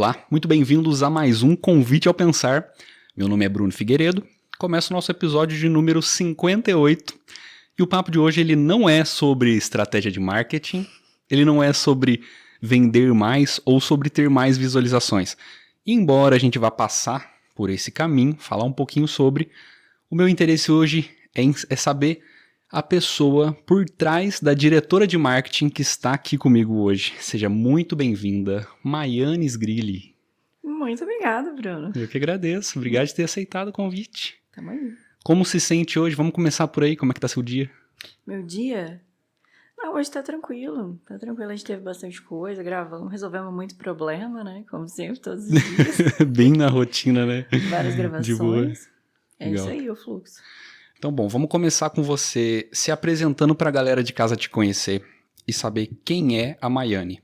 Olá, muito bem-vindos a mais um Convite ao Pensar. Meu nome é Bruno Figueiredo, começa o nosso episódio de número 58 e o papo de hoje ele não é sobre estratégia de marketing, ele não é sobre vender mais ou sobre ter mais visualizações. Embora a gente vá passar por esse caminho, falar um pouquinho sobre, o meu interesse hoje é saber a pessoa por trás da diretora de marketing que está aqui comigo hoje. Seja muito bem-vinda, Maiane Sgrilli. Muito obrigada, Bruno. Eu que agradeço. Obrigado por ter aceitado o convite. Tamo aí. Como se sente hoje? Vamos começar por aí. Como é que tá seu dia? Meu dia? Não, hoje tá tranquilo. Tá tranquilo, a gente teve bastante coisa, gravamos, resolvemos muito problema, né? Como sempre, todos os dias. Bem na rotina, né? Várias De boa. gravações. É Legal. isso aí, o fluxo. Então, bom, vamos começar com você se apresentando pra galera de casa te conhecer e saber quem é a Maiane.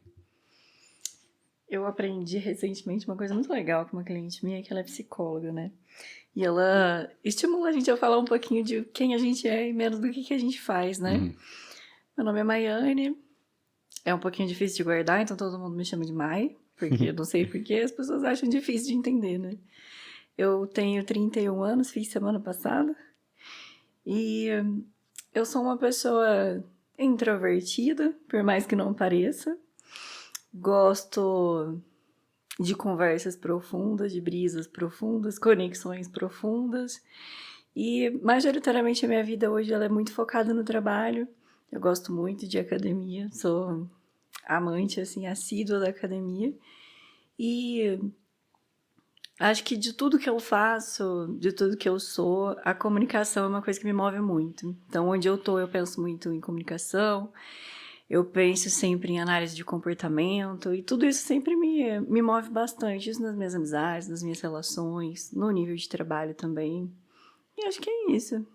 Eu aprendi recentemente uma coisa muito legal com uma cliente minha, que ela é psicóloga, né? E ela estimula a gente a falar um pouquinho de quem a gente é e menos do que a gente faz, né? Uhum. Meu nome é Maiane. É um pouquinho difícil de guardar, então todo mundo me chama de Mai, porque eu não sei porque as pessoas acham difícil de entender, né? Eu tenho 31 anos, fiz semana passada, e eu sou uma pessoa introvertida, por mais que não pareça. Gosto de conversas profundas, de brisas profundas, conexões profundas, e majoritariamente a minha vida hoje ela é muito focada no trabalho. Eu gosto muito de academia, sou amante, assim, assídua da academia. E acho que de tudo que eu faço, de tudo que eu sou, a comunicação é uma coisa que me move muito. Então, onde eu tô, eu penso muito em comunicação, eu penso sempre em análise de comportamento, e tudo isso sempre me move bastante. Isso nas minhas amizades, nas minhas relações, no nível de trabalho também. E acho que é isso.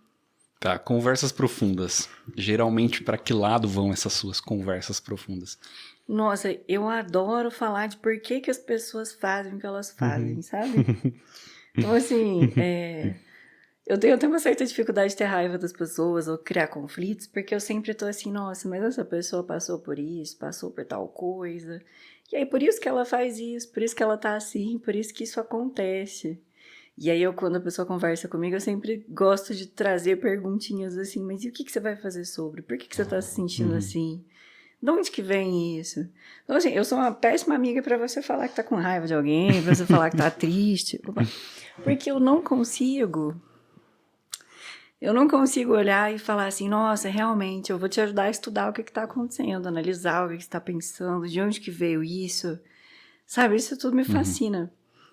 Tá, conversas profundas. Geralmente, pra que lado vão essas suas conversas profundas? Nossa, eu adoro falar de por que as pessoas fazem o que elas fazem, sabe? Então, assim, eu tenho até uma certa dificuldade de ter raiva das pessoas ou criar conflitos, porque eu sempre tô assim, nossa, mas essa pessoa passou por isso, passou por tal coisa. E aí, por isso que ela faz isso, por isso que ela tá assim, por isso que isso acontece. E aí, quando a pessoa conversa comigo, eu sempre gosto de trazer perguntinhas assim, mas e o que você vai fazer sobre? Por que você tá se sentindo assim? De onde que vem isso? Então, assim, eu sou uma péssima amiga pra você falar que tá com raiva de alguém, pra você falar que tá triste. Porque eu não consigo olhar e falar assim, nossa, realmente, eu vou te ajudar a estudar o que tá acontecendo, analisar o que você tá pensando, de onde que veio isso. Sabe, isso tudo me fascina.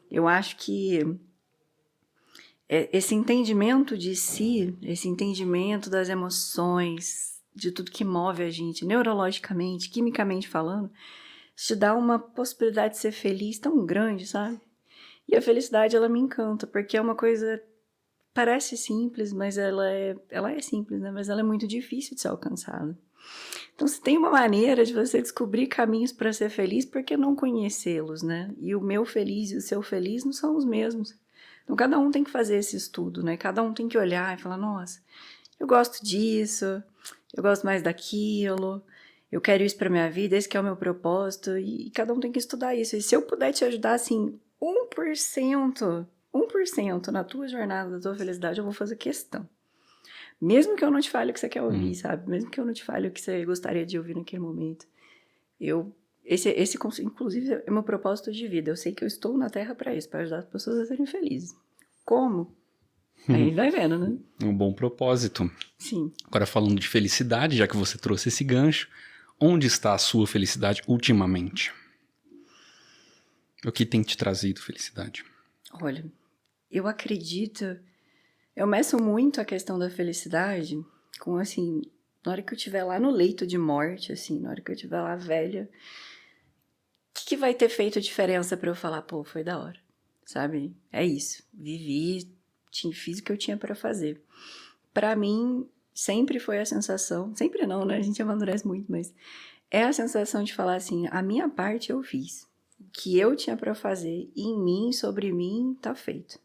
Eu acho que esse entendimento de si, esse entendimento das emoções, de tudo que move a gente, neurologicamente, quimicamente falando, te dá uma possibilidade de ser feliz tão grande, sabe? E a felicidade, ela me encanta, porque é uma coisa, parece simples, mas ela é simples, né? Mas ela é muito difícil de ser alcançada. Então, se tem uma maneira de você descobrir caminhos para ser feliz, por que não conhecê-los, né? E o meu feliz e o seu feliz não são os mesmos. Então, cada um tem que fazer esse estudo, né? Cada um tem que olhar e falar, nossa, eu gosto disso, eu gosto mais daquilo, eu quero isso pra minha vida, esse que é o meu propósito, e cada um tem que estudar isso. E se eu puder te ajudar, assim, 1% na tua jornada, da tua felicidade, eu vou fazer questão. Mesmo que eu não te fale o que você quer ouvir, sabe? Mesmo que eu não te fale o que você gostaria de ouvir naquele momento. Esse inclusive, é meu propósito de vida. Eu sei que eu estou na Terra para isso, para ajudar as pessoas a serem felizes. Como? Aí vai vendo, né? Um bom propósito. Sim. Agora, falando de felicidade, já que você trouxe esse gancho, onde está a sua felicidade ultimamente? O que tem te trazido felicidade? Olha, eu acredito... Eu meço muito a questão da felicidade com, assim, na hora que eu estiver lá no leito de morte, assim, na hora que eu estiver lá velha, o que vai ter feito diferença pra eu falar, pô, foi da hora, sabe? É isso, vivi, fiz o que eu tinha pra fazer. Pra mim, sempre foi a sensação, sempre não, né? A gente amadurece muito, mas é a sensação de falar assim, a minha parte eu fiz. O que eu tinha pra fazer em mim, sobre mim, tá feito.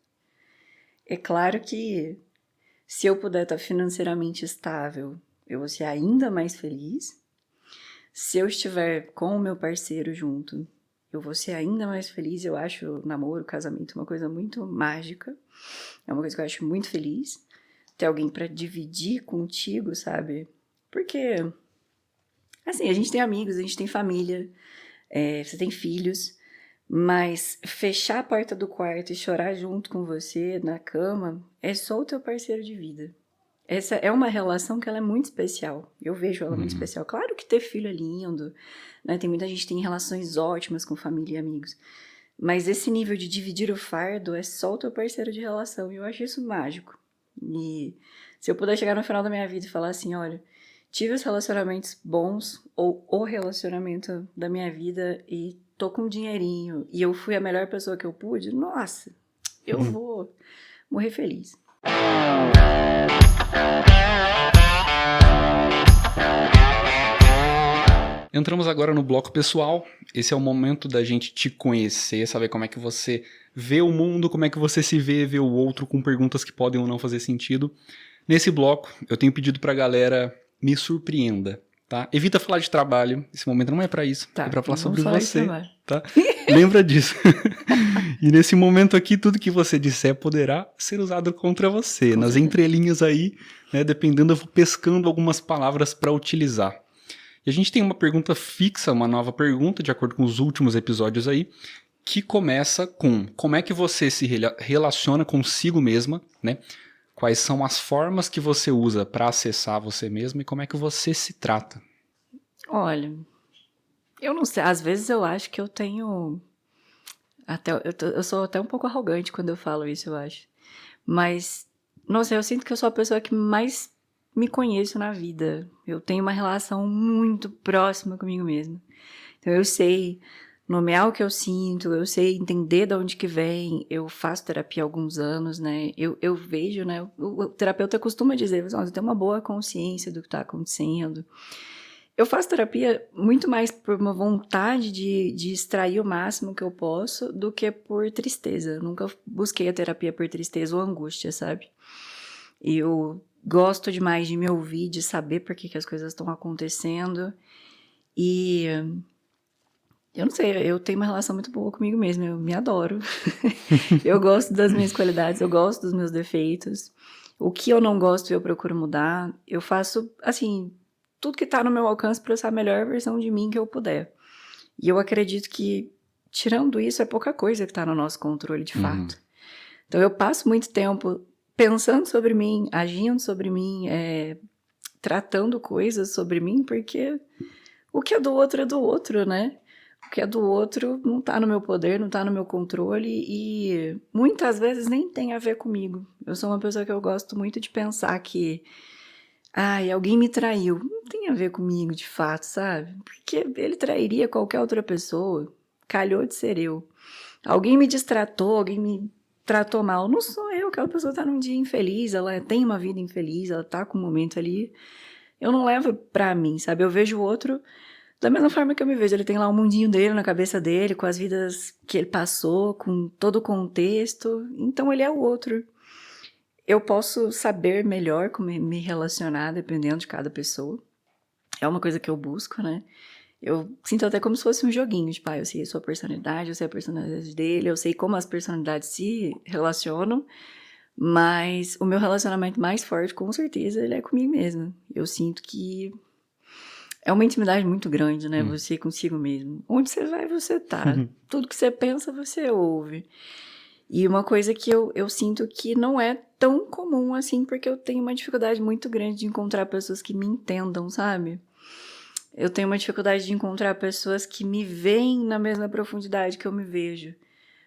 É claro que se eu puder estar financeiramente estável, eu vou ser ainda mais feliz. Se eu estiver com o meu parceiro junto, eu vou ser ainda mais feliz. Eu acho o namoro, o casamento uma coisa muito mágica. É uma coisa que eu acho muito feliz. Ter alguém pra dividir contigo, sabe? Porque, assim, a gente tem amigos, a gente tem família, você tem filhos, mas fechar a porta do quarto e chorar junto com você na cama é só o teu parceiro de vida. Essa é uma relação que ela é muito especial. Eu vejo ela muito especial. Claro que ter filho é lindo, né? Tem muita gente que tem relações ótimas com família e amigos. Mas esse nível de dividir o fardo é só o teu parceiro de relação. E eu acho isso mágico. E se eu puder chegar no final da minha vida e falar assim, olha, tive os relacionamentos bons, ou o relacionamento da minha vida, e tô com um dinheirinho, e eu fui a melhor pessoa que eu pude, nossa, eu vou morrer feliz. Entramos agora no bloco pessoal. Esse é o momento da gente te conhecer, saber como é que você vê o mundo, como é que você se vê o outro, com perguntas que podem ou não fazer sentido. Nesse bloco, eu tenho pedido pra galera me surpreenda, tá? Evita falar de trabalho, esse momento não é pra isso, Tá, é pra falar sobre falar de você, trabalho. tá? Lembra disso. E nesse momento aqui, tudo que você disser poderá ser usado contra você. Com Nas certeza. entrelinhas aí, né, dependendo, eu vou pescando algumas palavras pra utilizar. E a gente tem uma pergunta fixa, uma nova pergunta, de acordo com os últimos episódios aí, que começa com como é que você se relaciona consigo mesma, né? Quais são as formas que você usa para acessar você mesma e como é que você se trata? Olha, eu não sei, às vezes eu acho que eu tenho... eu sou até um pouco arrogante quando eu falo isso, eu acho. Mas, nossa, eu sinto que eu sou a pessoa que mais me conheço na vida. Eu tenho uma relação muito próxima comigo mesma. Então eu sei nomear o que eu sinto, eu sei entender de onde que vem. Eu faço terapia há alguns anos, né? Eu vejo, né? O terapeuta costuma dizer, você tem uma boa consciência do que está acontecendo. Eu faço terapia muito mais por uma vontade de extrair o máximo que eu posso do que por tristeza. Eu nunca busquei a terapia por tristeza ou angústia, sabe? E eu gosto demais de me ouvir, de saber por que as coisas estão acontecendo. E eu não sei, eu tenho uma relação muito boa comigo mesma, eu me adoro. Eu gosto das minhas qualidades, eu gosto dos meus defeitos. O que eu não gosto, eu procuro mudar. Eu faço, assim, tudo que tá no meu alcance para eu ser a melhor versão de mim que eu puder. E eu acredito que, tirando isso, é pouca coisa que tá no nosso controle, de fato. Então eu passo muito tempo pensando sobre mim, agindo sobre mim, tratando coisas sobre mim, porque o que é do outro, né? O que é do outro não tá no meu poder, não tá no meu controle e muitas vezes nem tem a ver comigo. Eu sou uma pessoa que eu gosto muito de pensar que alguém me traiu. Não tem a ver comigo, de fato, sabe? Porque ele trairia qualquer outra pessoa. Calhou de ser eu. Alguém me distratou, alguém me tratou mal. Não sou eu, aquela pessoa tá num dia infeliz, ela tem uma vida infeliz, ela tá com um momento ali. Eu não levo pra mim, sabe? Eu vejo o outro da mesma forma que eu me vejo. Ele tem lá um mundinho dele na cabeça dele, com as vidas que ele passou, com todo o contexto. Então ele é o outro. Eu posso saber melhor como me relacionar dependendo de cada pessoa. É uma coisa que eu busco, né? Eu sinto até como se fosse um joguinho, tipo, eu sei a sua personalidade, eu sei a personalidade dele, eu sei como as personalidades se relacionam, mas o meu relacionamento mais forte, com certeza, ele é comigo mesma. Eu sinto que é uma intimidade muito grande, né? Você consigo mesmo. Onde você vai, você tá. Tudo que você pensa, você ouve. E uma coisa que eu sinto que não é tão comum assim, porque eu tenho uma dificuldade muito grande de encontrar pessoas que me entendam, sabe? Eu tenho uma dificuldade de encontrar pessoas que me veem na mesma profundidade que eu me vejo.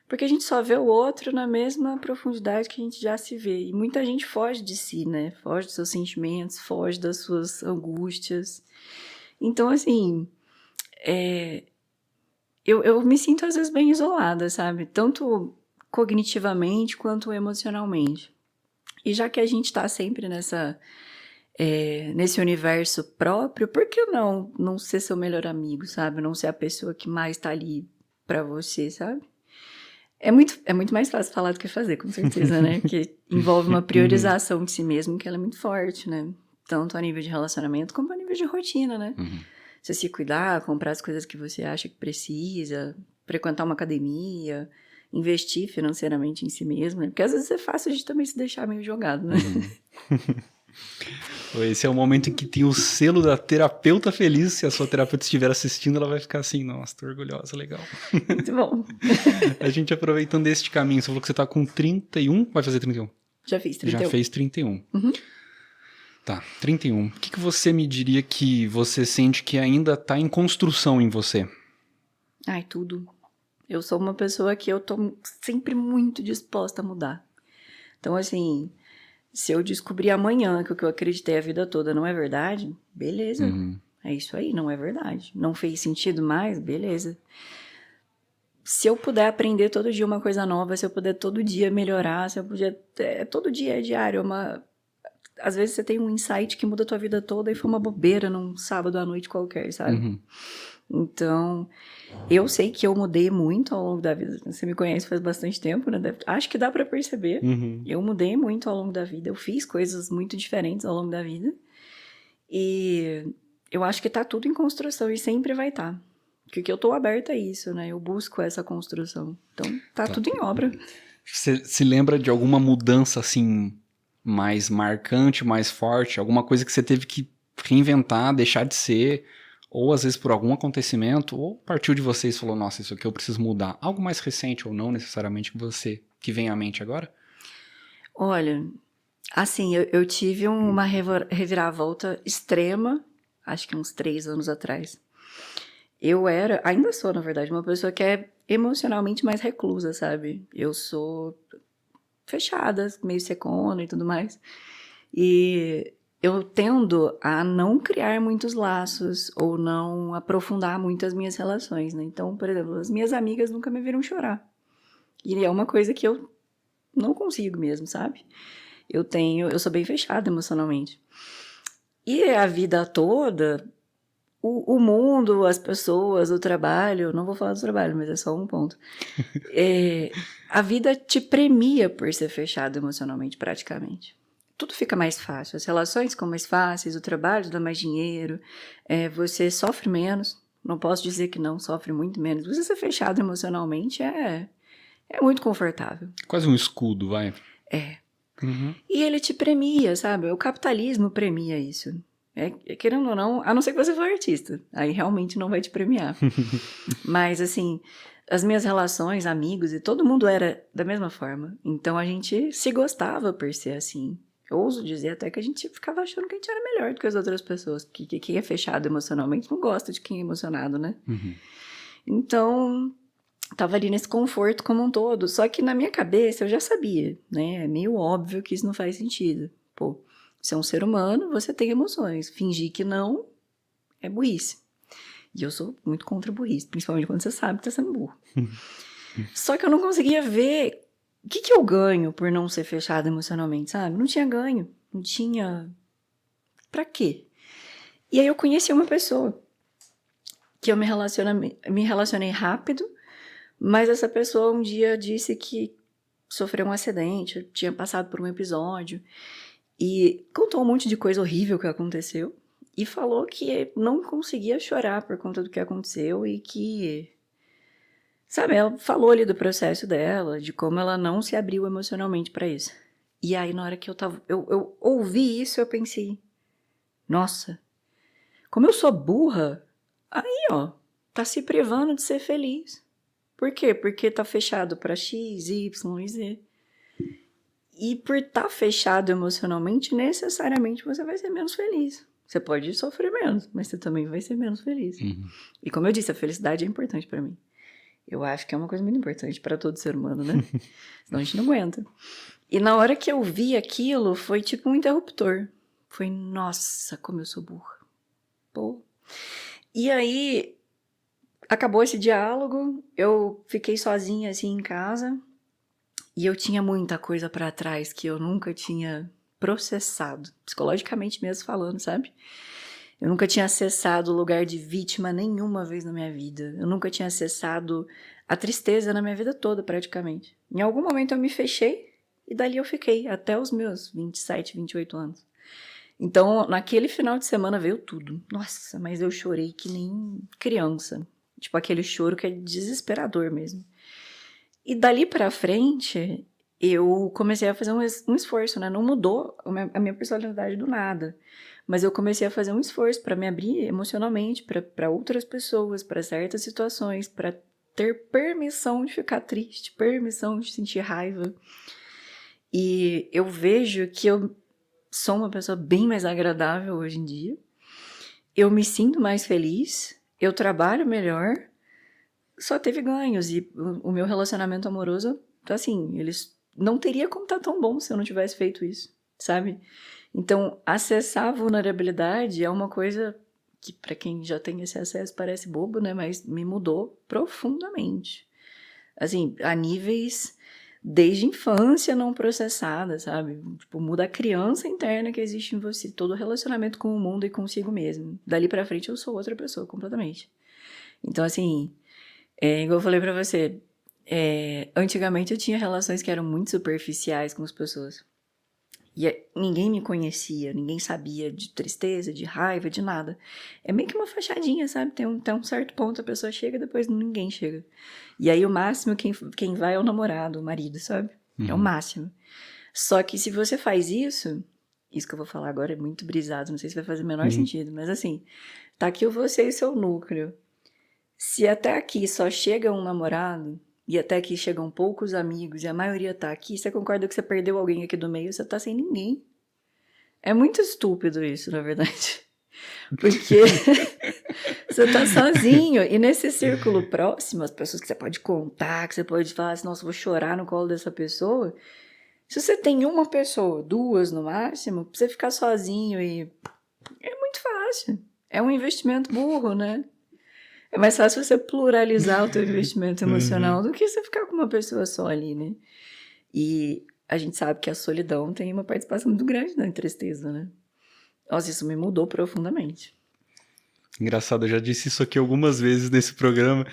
Porque a gente só vê o outro na mesma profundidade que a gente já se vê. E muita gente foge de si, né? Foge dos seus sentimentos, foge das suas angústias. Então, assim, eu me sinto às vezes bem isolada, sabe? Tanto cognitivamente quanto emocionalmente. E já que a gente tá sempre nesse universo próprio, por que não ser seu melhor amigo, sabe? Não ser a pessoa que mais tá ali pra você, sabe? É muito mais fácil falar do que fazer, com certeza, né? Porque envolve uma priorização de si mesmo que ela é muito forte, né? Tanto a nível de relacionamento como a nível de rotina, né? Você se cuidar, comprar as coisas que você acha que precisa, frequentar uma academia, investir financeiramente em si mesmo, né? Porque às vezes é fácil a gente também se deixar meio jogado, né? Esse é o momento em que tem o selo da terapeuta feliz. Se a sua terapeuta estiver assistindo, ela vai ficar assim, nossa, tô orgulhosa, legal. Muito bom. A gente aproveitando este caminho, você falou que você tá com 31, vai fazer 31? Já fiz 31. Já fez 31. Uhum. Tá, 31. O que você me diria que você sente que ainda tá em construção em você? Ai, tudo. Eu sou uma pessoa que eu tô sempre muito disposta a mudar. Então, assim, se eu descobrir amanhã que o que eu acreditei a vida toda não é verdade, beleza. É isso aí, não é verdade. Não fez sentido mais, beleza. Se eu puder aprender todo dia uma coisa nova, se eu puder todo dia melhorar, se eu puder... todo dia é diário, às vezes você tem um insight que muda a tua vida toda e foi uma bobeira num sábado à noite qualquer, sabe? Então, eu sei que eu mudei muito ao longo da vida. Você me conhece faz bastante tempo, né? Acho que dá pra perceber. Eu mudei muito ao longo da vida. Eu fiz coisas muito diferentes ao longo da vida. E eu acho que tá tudo em construção e sempre vai estar. Porque eu tô aberta a isso, né? Eu busco essa construção. Então, tá tudo em obra. Você se lembra de alguma mudança, assim, mais marcante, mais forte? Alguma coisa que você teve que reinventar, deixar de ser, ou às vezes por algum acontecimento, ou partiu de você e falou, nossa, isso aqui eu preciso mudar. Algo mais recente ou não necessariamente que vem à mente agora? Olha, assim, eu tive uma reviravolta extrema, acho que uns 3 anos atrás. Eu ainda sou, na verdade, uma pessoa que é emocionalmente mais reclusa, sabe? Eu sou fechada, meio secona e tudo mais. E eu tendo a não criar muitos laços ou não aprofundar muito as minhas relações, né? Então, por exemplo, as minhas amigas nunca me viram chorar. E é uma coisa que eu não consigo mesmo, sabe? Eu sou bem fechada emocionalmente. E a vida toda, o mundo, as pessoas, o trabalho, não vou falar do trabalho, mas é só um ponto. A vida te premia por ser fechado emocionalmente, praticamente. Tudo fica mais fácil, as relações ficam mais fáceis, o trabalho dá mais dinheiro, você sofre menos. Não posso dizer que não, sofre muito menos. Você ser fechado emocionalmente é muito confortável. Quase um escudo, vai. E ele te premia, sabe? O capitalismo premia isso. Querendo ou não, a não ser que você for artista. Aí realmente não vai te premiar. Mas, assim, as minhas relações, amigos, e todo mundo era da mesma forma. Então, a gente se gostava por ser assim. Eu ouso dizer até que a gente ficava achando que a gente era melhor do que as outras pessoas. Que quem é fechado emocionalmente não gosta de quem é emocionado, né? Então, tava ali nesse conforto como um todo. Só que na minha cabeça eu já sabia, né? É meio óbvio que isso não faz sentido. Pô, você é um ser humano, você tem emoções. Fingir que não é burrice. E eu sou muito contra burrice, principalmente quando você sabe que tá sendo burro. Só que eu não conseguia ver o que eu ganho por não ser fechada emocionalmente, sabe? Não tinha ganho, não tinha... Pra quê? E aí eu conheci uma pessoa que eu me relacionei rápido, mas essa pessoa um dia disse que sofreu um acidente, tinha passado por um episódio e contou um monte de coisa horrível que aconteceu e falou que não conseguia chorar por conta do que aconteceu e que, sabe, ela falou ali do processo dela, de como ela não se abriu emocionalmente pra isso. E aí na hora que eu ouvi isso, eu pensei, nossa, como eu sou burra, aí ó, tá se privando de ser feliz. Por quê? Porque tá fechado pra X, Y e Z. E por estar fechado emocionalmente, necessariamente você vai ser menos feliz. Você pode sofrer menos, mas você também vai ser menos feliz. E como eu disse, a felicidade é importante pra mim. Eu acho que é uma coisa muito importante pra todo ser humano, né? Senão a gente não aguenta. E na hora que eu vi aquilo, foi tipo um interruptor. Foi, nossa, como eu sou burra. Pô. E aí... acabou esse diálogo, eu fiquei sozinha assim em casa e eu tinha muita coisa pra trás que eu nunca tinha processado, psicologicamente mesmo falando, sabe? Eu nunca tinha acessado o lugar de vítima nenhuma vez na minha vida. Eu nunca tinha acessado a tristeza na minha vida toda, praticamente. Em algum momento eu me fechei e dali eu fiquei até os meus 27, 28 anos. Então, naquele final de semana veio tudo. Nossa, mas eu chorei que nem criança. Tipo, aquele choro que é desesperador mesmo. E dali pra frente, eu comecei a fazer um esforço, né? Não mudou a minha personalidade do nada. Mas eu comecei a fazer um esforço pra me abrir emocionalmente pra outras pessoas, pra certas situações, pra ter permissão de ficar triste, permissão de sentir raiva. E eu vejo que eu sou uma pessoa bem mais agradável hoje em dia. Eu me sinto mais feliz, eu trabalho melhor, só teve ganhos. E o meu relacionamento amoroso, assim, eles não teria como estar tão bom se eu não tivesse feito isso, sabe? Então, acessar a vulnerabilidade é uma coisa que, para quem já tem esse acesso, parece bobo, né? Mas me mudou profundamente. Assim, a níveis desde infância não processada, sabe? Tipo, muda a criança interna que existe em você, todo o relacionamento com o mundo e consigo mesmo. Dali pra frente eu sou outra pessoa, completamente. Então, assim, igual eu falei pra você, antigamente eu tinha relações que eram muito superficiais com as pessoas. E ninguém me conhecia, ninguém sabia de tristeza, de raiva, de nada. É meio que uma fachadinha, sabe? Tem um certo ponto, a pessoa chega, depois ninguém chega. E aí o máximo quem vai é o namorado, o marido, sabe? É o máximo. Só que se você faz isso que eu vou falar agora é muito brisado, não sei se vai fazer o menor sentido, mas assim, tá aqui você e seu núcleo. Se até aqui só chega um namorado, e até aqui chegam poucos amigos, e a maioria tá aqui, você concorda que você perdeu alguém aqui do meio, você tá sem ninguém. É muito estúpido isso, na verdade. Porque você tá sozinho, e nesse círculo próximo, as pessoas que você pode contar, que você pode falar assim, nossa, vou chorar no colo dessa pessoa. Se você tem uma pessoa, duas no máximo, pra você ficar sozinho e... é muito fácil. É um investimento burro, né? É mais fácil você pluralizar o teu investimento emocional do que você ficar com uma pessoa só ali, né? E a gente sabe que a solidão tem uma participação muito grande na tristeza, né? Nossa, isso me mudou profundamente. Engraçado, eu já disse isso aqui algumas vezes nesse programa,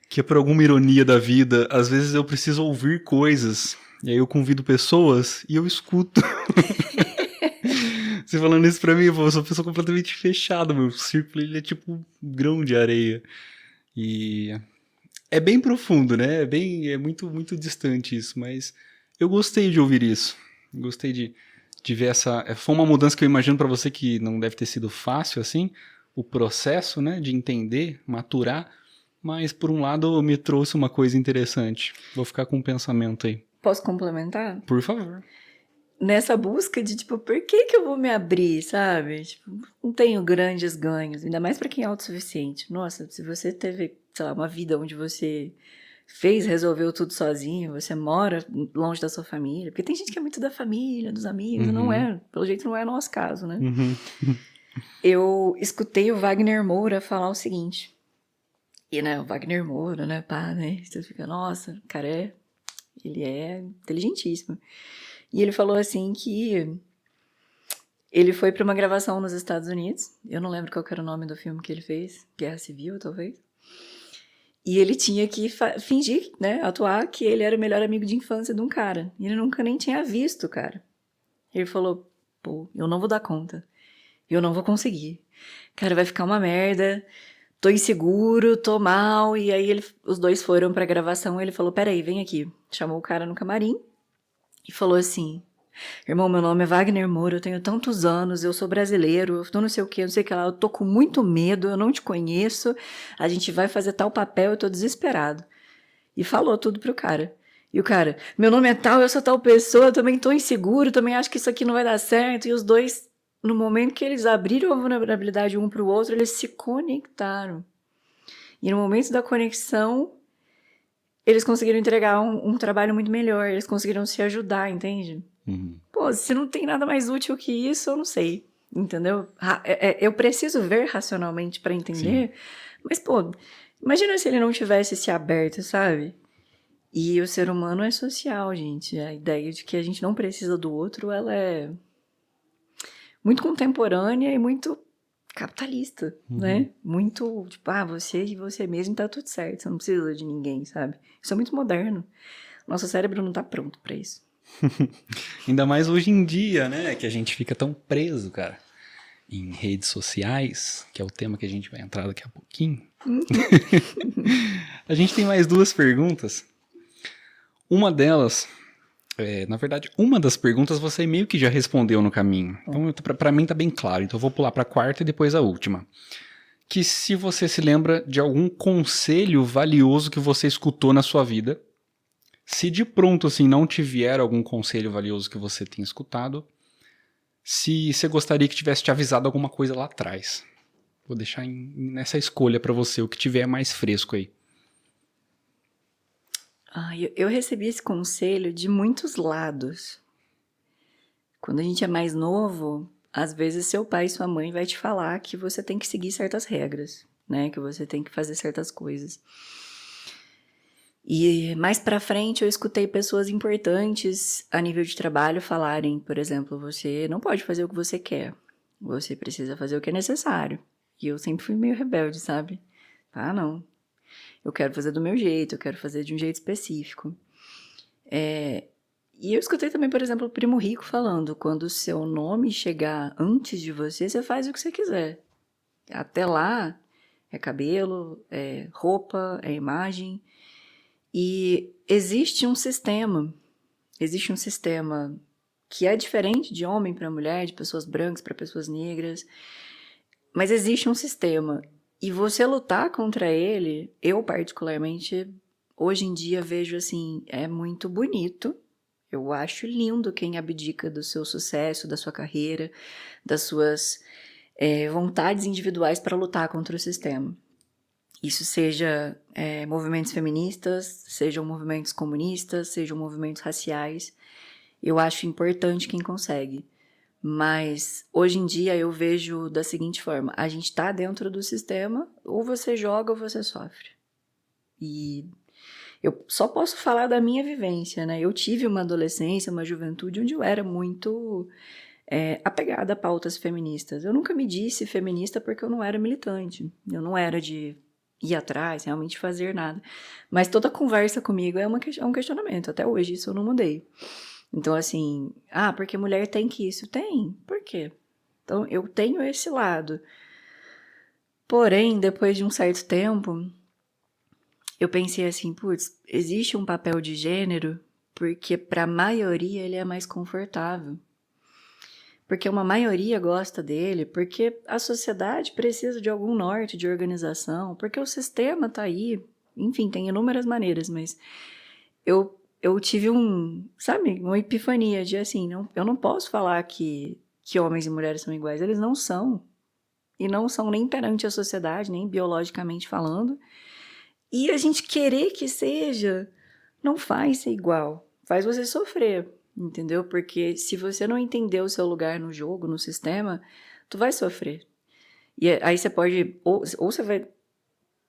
que é por alguma ironia da vida, às vezes eu preciso ouvir coisas, e aí eu convido pessoas e eu escuto. Você falando isso pra mim, eu sou uma pessoa completamente fechada, meu círculo ele é tipo um grão de areia. E é bem profundo, né? É muito, muito distante isso, mas eu gostei de ouvir isso. Gostei de ver essa... Foi uma mudança que eu imagino pra você que não deve ter sido fácil, assim, o processo, né, de entender, maturar, mas por um lado me trouxe uma coisa interessante. Vou ficar com um pensamento aí. Posso complementar? Por favor. Nessa busca de, tipo, por que eu vou me abrir, sabe? Tipo, não tenho grandes ganhos, ainda mais pra quem é autossuficiente. Nossa, se você teve, sei lá, uma vida onde você resolveu tudo sozinho, você mora longe da sua família, porque tem gente que é muito da família, dos amigos, e não é, pelo jeito não é nosso caso, né? Eu escutei o Wagner Moura falar o seguinte, e, né, o Wagner Moura, né, pá, né, você fica, nossa, o cara ele é inteligentíssimo. E ele falou assim que ele foi para uma gravação nos Estados Unidos. Eu não lembro qual era o nome do filme que ele fez. Guerra Civil, talvez. E ele tinha que fingir, né, atuar que ele era o melhor amigo de infância de um cara. E ele nunca nem tinha visto o cara. Ele falou, pô, eu não vou dar conta. Eu não vou conseguir. Cara, vai ficar uma merda. Tô inseguro, tô mal. E aí os dois foram pra gravação e ele falou, peraí, vem aqui. Chamou o cara no camarim. E falou assim, irmão, meu nome é Wagner Moura, eu tenho tantos anos, eu sou brasileiro, eu tô não sei o que, não sei o que lá, eu tô com muito medo, eu não te conheço, a gente vai fazer tal papel, eu tô desesperado. E falou tudo pro cara. E o cara, meu nome é tal, eu sou tal pessoa, eu também tô inseguro, também acho que isso aqui não vai dar certo. E os dois, no momento que eles abriram a vulnerabilidade um pro outro, eles se conectaram. E no momento da conexão, eles conseguiram entregar um trabalho muito melhor, eles conseguiram se ajudar, entende? Pô, se não tem nada mais útil que isso, eu não sei, entendeu? Eu preciso ver racionalmente pra entender, sim. Mas, pô, imagina se ele não tivesse se aberto, sabe? E o ser humano é social, gente. A ideia de que a gente não precisa do outro, ela é muito contemporânea e muito capitalista, né? Muito, tipo, você e você mesmo tá tudo certo, você não precisa de ninguém, sabe? Isso é muito moderno. Nosso cérebro não tá pronto pra isso. Ainda mais hoje em dia, né? Que a gente fica tão preso, cara. em redes sociais, que é o tema que a gente vai entrar daqui a pouquinho. A gente tem mais 2 perguntas. Uma delas, na verdade, uma das perguntas você meio que já respondeu no caminho. Então, pra mim tá bem claro. Então, eu vou pular pra quarta e depois a última. Que se você se lembra de algum conselho valioso que você escutou na sua vida, se de pronto, assim, não te vier algum conselho valioso que você tenha escutado, se você gostaria que tivesse te avisado alguma coisa lá atrás. Vou deixar nessa escolha pra você, o que tiver mais fresco aí. Eu recebi esse conselho de muitos lados. Quando a gente é mais novo, às vezes seu pai e sua mãe vai te falar que você tem que seguir certas regras, né? Que você tem que fazer certas coisas. E mais pra frente eu escutei pessoas importantes a nível de trabalho falarem, por exemplo, você não pode fazer o que você quer. Você precisa fazer o que é necessário. E eu sempre fui meio rebelde, sabe? Ah, não. Eu quero fazer do meu jeito, eu quero fazer de um jeito específico. E eu escutei também, por exemplo, o Primo Rico falando, quando o seu nome chegar antes de você, você faz o que você quiser. Até lá, é cabelo, é roupa, é imagem. E existe um sistema que é diferente de homem para mulher, de pessoas brancas para pessoas negras, mas existe um sistema. E você lutar contra ele, eu particularmente, hoje em dia vejo assim, é muito bonito. Eu acho lindo quem abdica do seu sucesso, da sua carreira, das suas vontades individuais para lutar contra o sistema. Isso seja movimentos feministas, sejam movimentos comunistas, sejam movimentos raciais. Eu acho importante quem consegue. Mas hoje em dia eu vejo da seguinte forma: a gente está dentro do sistema, ou você joga ou você sofre. E eu só posso falar da minha vivência, né? Eu tive uma adolescência, uma juventude onde eu era muito apegada a pautas feministas. Eu nunca me disse feminista porque eu não era militante. Eu não era de ir atrás, realmente fazer nada. Mas toda conversa comigo é um questionamento. Até hoje isso eu não mudei. Então, assim, porque mulher tem que isso? Tem. Por quê? Então, eu tenho esse lado. Porém, depois de um certo tempo, eu pensei assim, putz, existe um papel de gênero porque para a maioria ele é mais confortável. Porque uma maioria gosta dele, porque a sociedade precisa de algum norte de organização, porque o sistema tá aí, enfim, tem inúmeras maneiras, mas eu tive uma epifania de assim, eu não posso falar que homens e mulheres são iguais, eles não são. E não são nem perante a sociedade, nem biologicamente falando. E a gente querer que seja, não faz ser igual, faz você sofrer, entendeu? Porque se você não entender o seu lugar no jogo, no sistema, tu vai sofrer. E aí você pode, ou você vai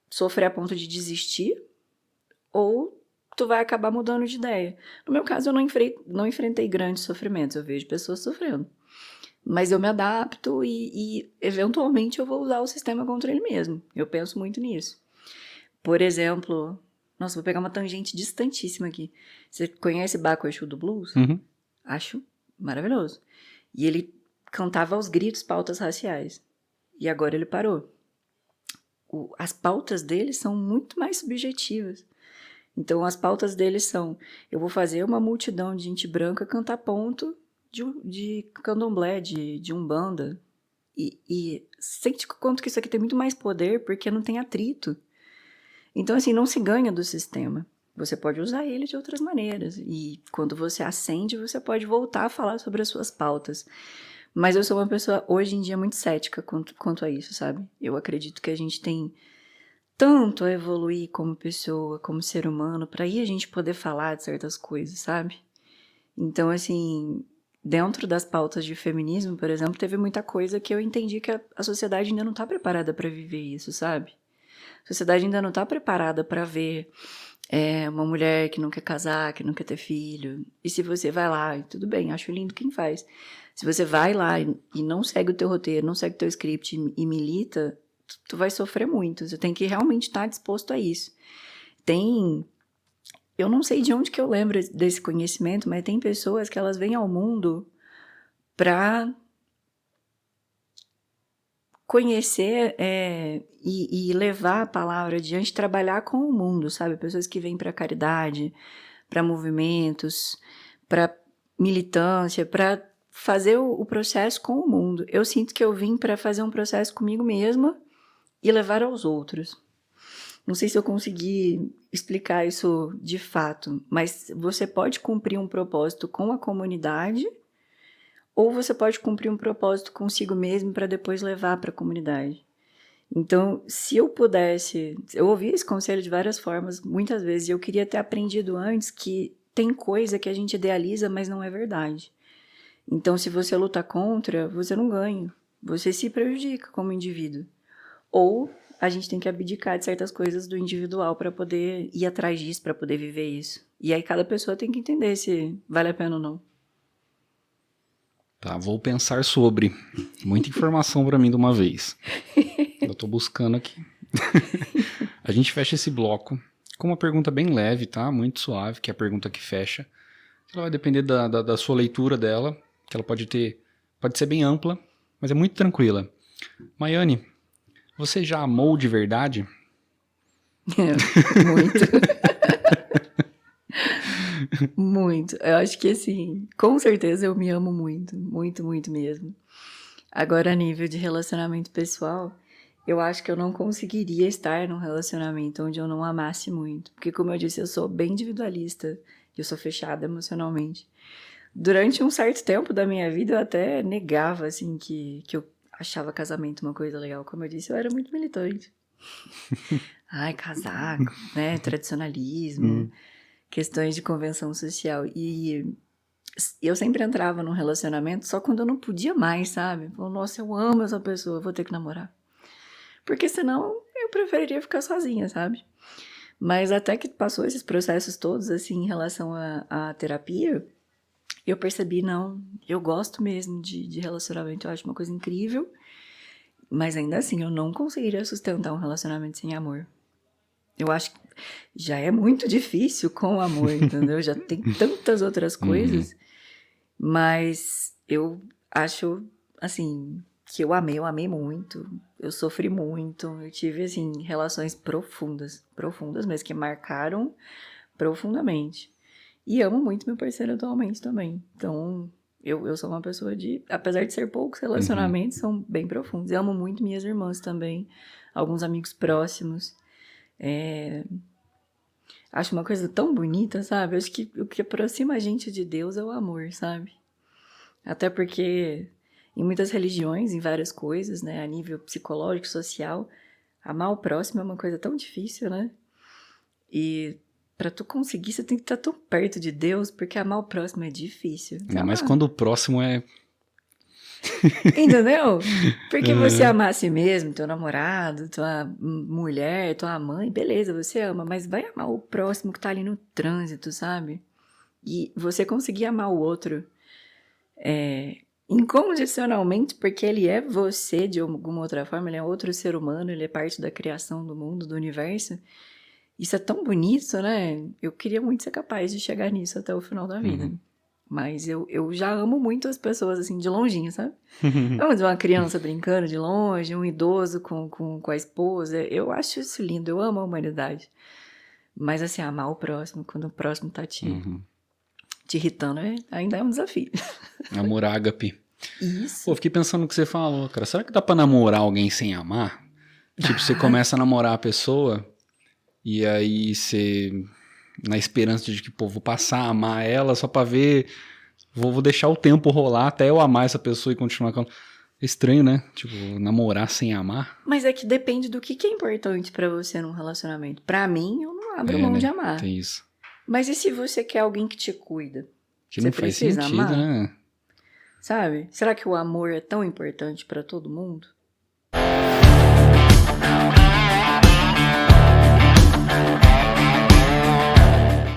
sofrer a ponto de desistir, ou tu vai acabar mudando de ideia. No meu caso, eu não enfrentei grandes sofrimentos, eu vejo pessoas sofrendo. Mas eu me adapto e eventualmente eu vou usar o sistema contra ele mesmo. Eu penso muito nisso. Por exemplo, nossa, vou pegar uma tangente distantíssima aqui. Você conhece Baco Exu do Blues? Uhum. Acho maravilhoso. E ele cantava aos gritos pautas raciais. E agora ele parou. As pautas dele são muito mais subjetivas. Então, as pautas dele são: eu vou fazer uma multidão de gente branca cantar ponto de candomblé, de umbanda. E sente quanto que isso aqui tem muito mais poder, porque não tem atrito. Então, assim, não se ganha do sistema. Você pode usar ele de outras maneiras. E quando você acende, você pode voltar a falar sobre as suas pautas. Mas eu sou uma pessoa, hoje em dia, muito cética quanto a isso, sabe? Eu acredito que a gente tem tanto a evoluir como pessoa, como ser humano, para aí a gente poder falar de certas coisas, sabe? Então, assim, dentro das pautas de feminismo, por exemplo, teve muita coisa que eu entendi que a sociedade ainda não está preparada para viver isso, sabe? A sociedade ainda não está preparada para ver uma mulher que não quer casar, que não quer ter filho. E se você vai lá, e tudo bem, acho lindo quem faz. Se você vai lá e não segue o teu roteiro, não segue o teu script e milita, tu vai sofrer muito. Você tem que realmente estar disposto a isso. Eu não sei de onde que eu lembro desse conhecimento, mas tem pessoas que elas vêm ao mundo para conhecer e levar a palavra adiante, trabalhar com o mundo, sabe? Pessoas que vêm para caridade, para movimentos, para militância, para fazer o processo com o mundo. Eu sinto que eu vim para fazer um processo comigo mesma e levar aos outros. Não sei se eu consegui explicar isso de fato, mas você pode cumprir um propósito com a comunidade ou você pode cumprir um propósito consigo mesmo para depois levar para a comunidade. Então, se eu pudesse... Eu ouvi esse conselho de várias formas, muitas vezes, e eu queria ter aprendido antes que tem coisa que a gente idealiza, mas não é verdade. Então, se você luta contra, você não ganha. Você se prejudica como indivíduo. Ou a gente tem que abdicar de certas coisas do individual para poder ir atrás disso, para poder viver isso. E aí cada pessoa tem que entender se vale a pena ou não. Tá, vou pensar sobre. Muita informação para mim de uma vez. Eu tô buscando aqui. A gente fecha esse bloco com uma pergunta bem leve, tá? Muito suave, que é a pergunta que fecha. Ela vai depender da sua leitura dela, que ela pode ser bem ampla, mas é muito tranquila. Maiane, você já amou de verdade? Muito. Muito. Eu acho que, assim, com certeza eu me amo muito. Muito, muito mesmo. Agora, a nível de relacionamento pessoal, eu acho que eu não conseguiria estar num relacionamento onde eu não amasse muito. Porque, como eu disse, eu sou bem individualista. Eu sou fechada emocionalmente. Durante um certo tempo da minha vida, eu até negava, assim, que eu achava casamento uma coisa legal. Como eu disse, eu era muito militante. Ai, casaco, né? Tradicionalismo, questões de convenção social. E eu sempre entrava num relacionamento só quando eu não podia mais, sabe? Nossa, eu amo essa pessoa, eu vou ter que namorar. Porque senão eu preferiria ficar sozinha, sabe? Mas até que passou esses processos todos, assim, em relação à terapia, eu percebi, não, eu gosto mesmo de relacionamento, eu acho uma coisa incrível, mas ainda assim, eu não conseguiria sustentar um relacionamento sem amor. Eu acho que já é muito difícil com amor, entendeu? Já tem tantas outras coisas, mas eu acho, assim, que eu amei muito, eu sofri muito, eu tive, assim, relações profundas mesmo, que marcaram profundamente. E amo muito meu parceiro atualmente também. Então, eu sou uma pessoa apesar de ser poucos relacionamentos, são bem profundos. Eu amo muito minhas irmãs também, alguns amigos próximos. Acho uma coisa tão bonita, sabe? Acho que o que aproxima a gente de Deus é o amor, sabe? Até porque em muitas religiões, em várias coisas, né, a nível psicológico, social, amar o próximo é uma coisa tão difícil, né? E pra tu conseguir, você tem que estar tão perto de Deus, porque amar o próximo é difícil. Ainda mais quando o próximo é... Entendeu? Porque você amar a si mesmo, teu namorado, tua mulher, tua mãe, beleza, você ama, mas vai amar o próximo que tá ali no trânsito, sabe? E você conseguir amar o outro incondicionalmente, porque ele é você de alguma outra forma, ele é outro ser humano, ele é parte da criação do mundo, do universo. Isso é tão bonito, né? Eu queria muito ser capaz de chegar nisso até o final da vida. Mas eu já amo muito as pessoas, assim, de longinho, sabe? Amo ver uma criança brincando de longe, um idoso com a esposa. Eu acho isso lindo, eu amo a humanidade. Mas, assim, amar o próximo, quando o próximo tá te irritando, ainda é um desafio. Amor ágape. Isso. Pô, fiquei pensando no que você falou, cara. Será que dá pra namorar alguém sem amar? Tipo, você começa a namorar a pessoa e aí você... Na esperança de que, pô, vou passar a amar ela só pra ver... Vou deixar o tempo rolar até eu amar essa pessoa e continuar com ela. É estranho, né? Tipo, namorar sem amar. Mas é que depende do que é importante pra você num relacionamento. Pra mim, eu não abro mão de amar. Tem isso. Mas e se você quer alguém que te cuida? Que você não faz precisa sentido, amar? né? Sabe? Será que o amor é tão importante pra todo mundo?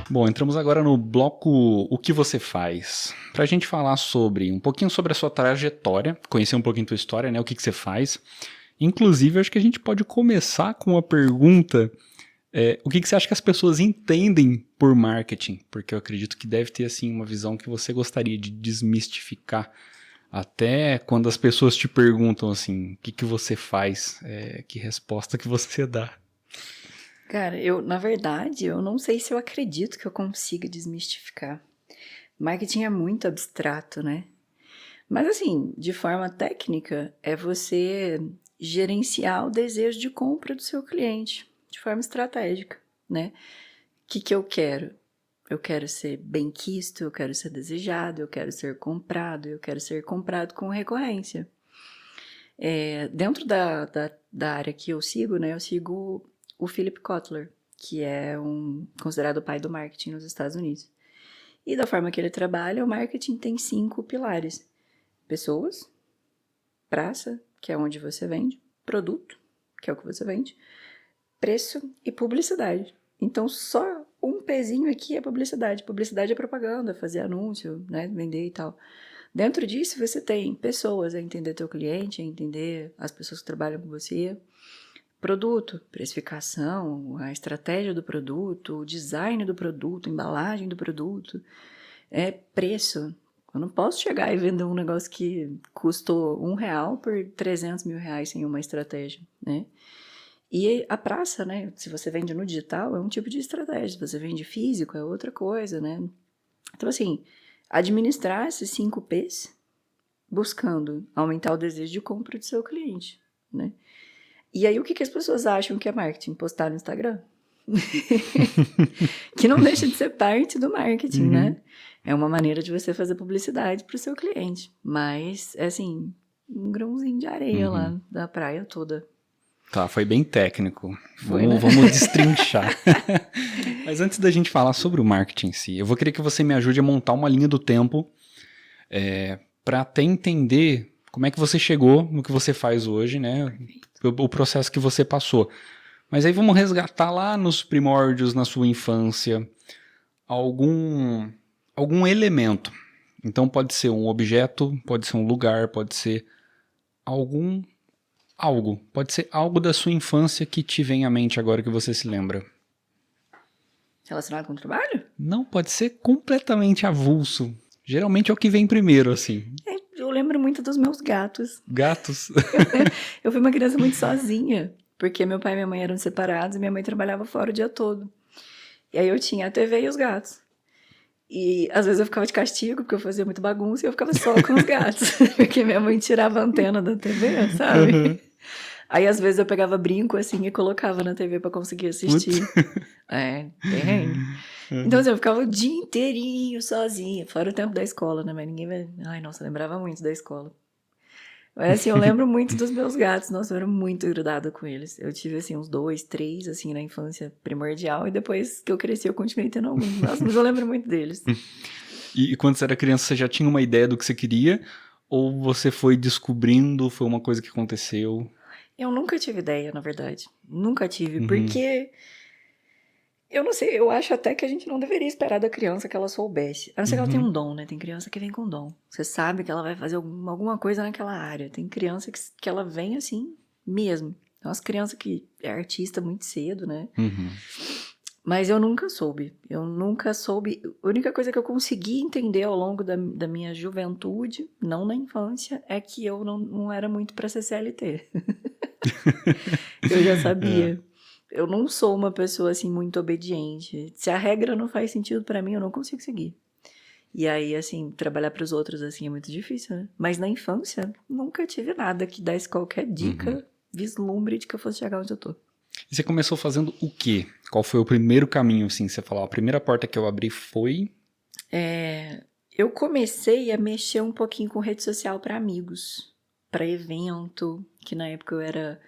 Bom, entramos agora no bloco O que você faz? Pra gente falar um pouquinho sobre a sua trajetória, conhecer um pouquinho a tua história, né? O que você faz. Inclusive, acho que a gente pode começar com uma pergunta. O que você acha que as pessoas entendem por marketing? Porque eu acredito que deve ter, assim, uma visão que você gostaria de desmistificar Até quando as pessoas te perguntam assim, o que que você faz? Que resposta que você dá? Cara, na verdade, eu não sei se eu acredito que eu consiga desmistificar. Marketing é muito abstrato, né? Mas assim, de forma técnica, é você gerenciar o desejo de compra do seu cliente de forma estratégica, né? O que eu quero? Eu quero ser benquisto, eu quero ser desejado, eu quero ser comprado, eu quero ser comprado com recorrência. Dentro da área que eu sigo, né? Eu sigo o Philip Kotler, que é considerado o pai do marketing nos Estados Unidos. E da forma que ele trabalha, o marketing tem 5 pilares: pessoas, praça, que é onde você vende, produto, que é o que você vende, preço e publicidade. Então, só um pezinho aqui é publicidade. Publicidade é propaganda, fazer anúncio, né, vender e tal. Dentro disso, você tem pessoas, é entender teu cliente, é entender as pessoas que trabalham com você. Produto, precificação, a estratégia do produto, o design do produto, a embalagem do produto. Preço. Eu não posso chegar e vender um negócio que custou R$1 por 300 mil reais sem uma estratégia, né? E a praça, né? Se você vende no digital, é um tipo de estratégia. Se você vende físico, é outra coisa, né? Então, assim, administrar esses 5 P's buscando aumentar o desejo de compra do seu cliente, né? E aí, o que as pessoas acham que é marketing? Postar no Instagram? Que não deixa de ser parte do marketing, né? É uma maneira de você fazer publicidade para o seu cliente. Mas, é assim, um grãozinho de areia lá da praia toda. Tá, foi bem técnico. Foi, né? Vamos destrinchar. Mas antes da gente falar sobre o marketing em si, eu vou querer que você me ajude a montar uma linha do tempo para até entender como é que você chegou no que você faz hoje, né? O processo que você passou. Mas aí vamos resgatar lá nos primórdios, na sua infância, algum elemento. Então pode ser um objeto, pode ser um lugar, pode ser algo. Pode ser algo da sua infância que te vem à mente agora que você se lembra. Relacionado com o trabalho? Não, pode ser completamente avulso. Geralmente é o que vem primeiro, assim. Eu lembro muito dos meus gatos. Gatos. Eu fui uma criança muito sozinha, porque meu pai e minha mãe eram separados e minha mãe trabalhava fora o dia todo. E aí eu tinha a TV e os gatos. E às vezes eu ficava de castigo, porque eu fazia muita bagunça, e eu ficava só com os gatos, porque minha mãe tirava a antena da TV, sabe? Aí às vezes eu pegava brinco assim e colocava na TV pra conseguir assistir. Perrengue. Então assim, eu ficava o dia inteirinho sozinha, fora o tempo da escola, né? Mas ninguém vai... Ai, nossa, eu lembrava muito da escola. Mas assim, eu lembro muito dos meus gatos. Nossa, eu era muito grudada com eles. Eu tive assim uns 2, 3, assim, na infância primordial. E depois que eu cresci, eu continuei tendo alguns. Nossa, mas eu lembro muito deles. E quando você era criança, você já tinha uma ideia do que você queria? Ou você foi descobrindo, foi uma coisa que aconteceu? Eu nunca tive ideia, na verdade. Nunca tive, porque... Eu não sei, eu acho até que a gente não deveria esperar da criança que ela soubesse. A não ser que ela tenha um dom, né? Tem criança que vem com dom. Você sabe que ela vai fazer alguma coisa naquela área. Tem criança que ela vem assim mesmo. Tem umas crianças que é artista muito cedo, né? Mas eu nunca soube. Eu nunca soube. A única coisa que eu consegui entender ao longo da minha juventude, não na infância, é que eu não era muito pra ser CLT. Eu já sabia. Eu não sou uma pessoa, assim, muito obediente. Se a regra não faz sentido pra mim, eu não consigo seguir. E aí, assim, trabalhar pros outros, assim, é muito difícil, né? Mas na infância, nunca tive nada que desse qualquer dica, vislumbre de que eu fosse chegar onde eu tô. E você começou fazendo o quê? Qual foi o primeiro caminho, assim? Você falou, a primeira porta que eu abri foi... Eu comecei a mexer um pouquinho com rede social pra amigos, pra evento, que na época eu era...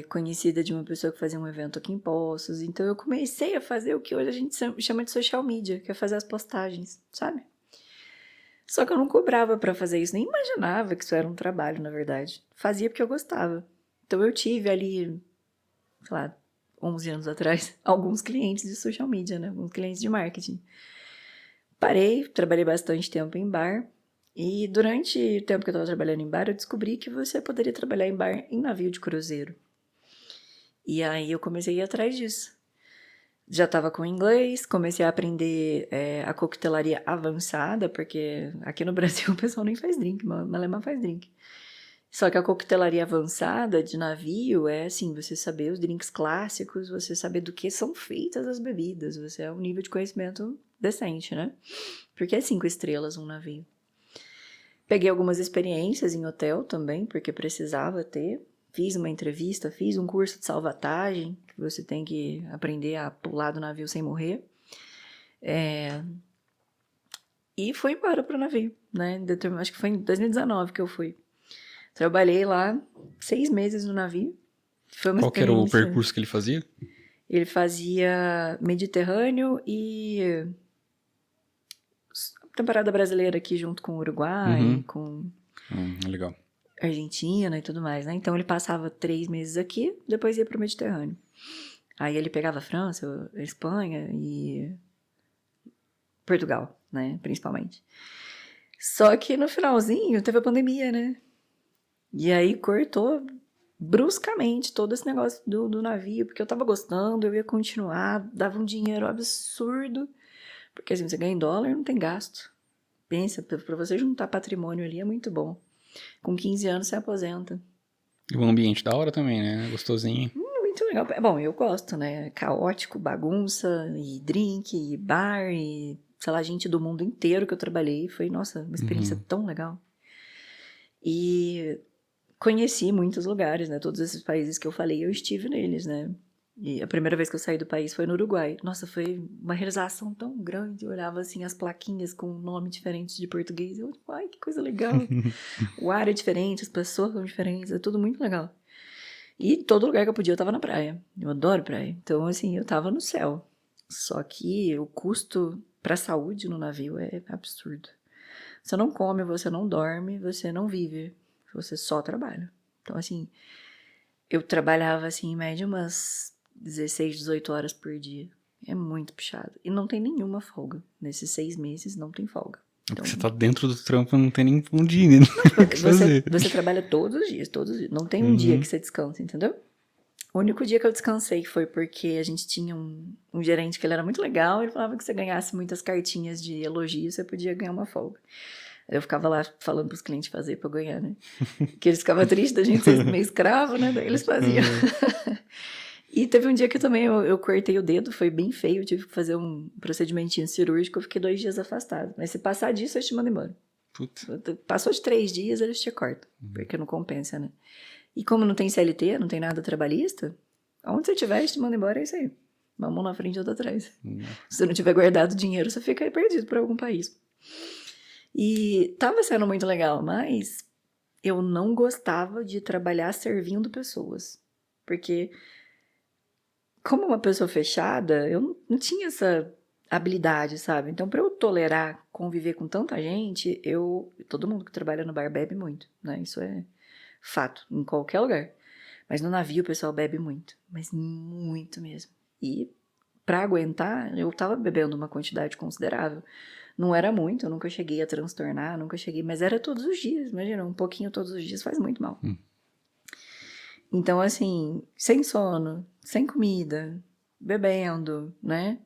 conhecida de uma pessoa que fazia um evento aqui em Poços. Então, eu comecei a fazer o que hoje a gente chama de social media, que é fazer as postagens, sabe? Só que eu não cobrava pra fazer isso, nem imaginava que isso era um trabalho, na verdade. Fazia porque eu gostava. Então, eu tive ali, sei lá, 11 anos atrás, alguns clientes de social media, né? Alguns clientes de marketing. Parei, trabalhei bastante tempo em bar. E durante o tempo que eu estava trabalhando em bar, eu descobri que você poderia trabalhar em bar em navio de cruzeiro. E aí eu comecei a ir atrás disso. Já estava com inglês, comecei a aprender a coquetelaria avançada, porque aqui no Brasil o pessoal nem faz drink, Malemar faz drink. Só que a coquetelaria avançada de navio é assim, você saber os drinks clássicos, você saber do que são feitas as bebidas, você é um nível de conhecimento decente, né? Porque é 5 estrelas um navio. Peguei algumas experiências em hotel também, porque precisava ter. Fiz uma entrevista, fiz um curso de salvatagem, que você tem que aprender a pular do navio sem morrer. E fui embora pro navio, né? Acho que foi em 2019 que eu fui. Trabalhei lá 6 meses no navio. Foi uma Qual que era o experiência. percurso que ele fazia? Ele fazia Mediterrâneo e temporada brasileira aqui junto com o Uruguai, com Legal. Argentina e tudo mais, né? Então ele passava 3 meses aqui, depois ia pro Mediterrâneo. Aí ele pegava a França, a Espanha e Portugal, né? Principalmente. Só que no finalzinho teve a pandemia, né? E aí cortou bruscamente todo esse negócio do navio, porque eu tava gostando, eu ia continuar, dava um dinheiro absurdo, porque assim, você ganha em dólar, não tem gasto. Pensa, pra você juntar patrimônio ali é muito bom. Com 15 anos você aposenta. E o ambiente da hora também, né? Gostosinho. Muito legal. Bom, eu gosto, né? Caótico, bagunça, e drink, e bar, e sei lá, gente do mundo inteiro que eu trabalhei. Foi, nossa, uma experiência tão legal. E conheci muitos lugares, né? Todos esses países que eu falei, eu estive neles, né? E a primeira vez que eu saí do país foi no Uruguai. Nossa, foi uma realização tão grande. Eu olhava, assim, as plaquinhas com nome diferente de português. Eu, ai, que coisa legal. O ar é diferente, as pessoas são diferentes, é tudo muito legal. E todo lugar que eu podia, eu tava na praia. Eu adoro praia. Então, assim, eu tava no céu. Só que o custo pra saúde no navio é absurdo. Você não come, você não dorme, você não vive. Você só trabalha. Então, assim, eu trabalhava, assim, em média umas 16, 18 horas por dia. É muito puxado. E não tem nenhuma folga. Nesses 6 meses, não tem folga. Então, Porque você tá dentro do trampo, não tem nem um dia, né? O que fazer. você trabalha todos os dias, todos os dias. Não tem um dia que você descansa, entendeu? O único dia que eu descansei foi porque a gente tinha um gerente que ele era muito legal, ele falava que se você ganhasse muitas cartinhas de elogio, você podia ganhar uma folga. Eu ficava lá falando pros clientes fazer pra eu ganhar, né? Que eles ficavam tristes da gente ser meio escravo, né? Daí eles faziam. E teve um dia que também eu cortei o dedo, foi bem feio, eu tive que fazer um procedimentinho cirúrgico, eu fiquei 2 dias afastado. Mas se passar disso, eles te mandam embora. Putz. Passou de 3 dias, eles te cortam, porque não compensa, né? E como não tem CLT, não tem nada trabalhista, aonde você estiver, eles te mandam embora, é isso aí. Uma mão na frente e outra atrás. Se você não tiver guardado dinheiro, você fica aí perdido por algum país. E tava sendo muito legal, mas eu não gostava de trabalhar servindo pessoas. Porque, como uma pessoa fechada, eu não tinha essa habilidade, sabe? Então, pra eu tolerar conviver com tanta gente, todo mundo que trabalha no bar bebe muito, né? Isso é fato, em qualquer lugar. Mas no navio o pessoal bebe muito, mas muito mesmo. E pra aguentar, eu tava bebendo uma quantidade considerável. Não era muito, eu nunca cheguei a transtornar, mas era todos os dias, imagina, um pouquinho todos os dias faz muito mal. Então, assim, sem sono, sem comida, bebendo, né?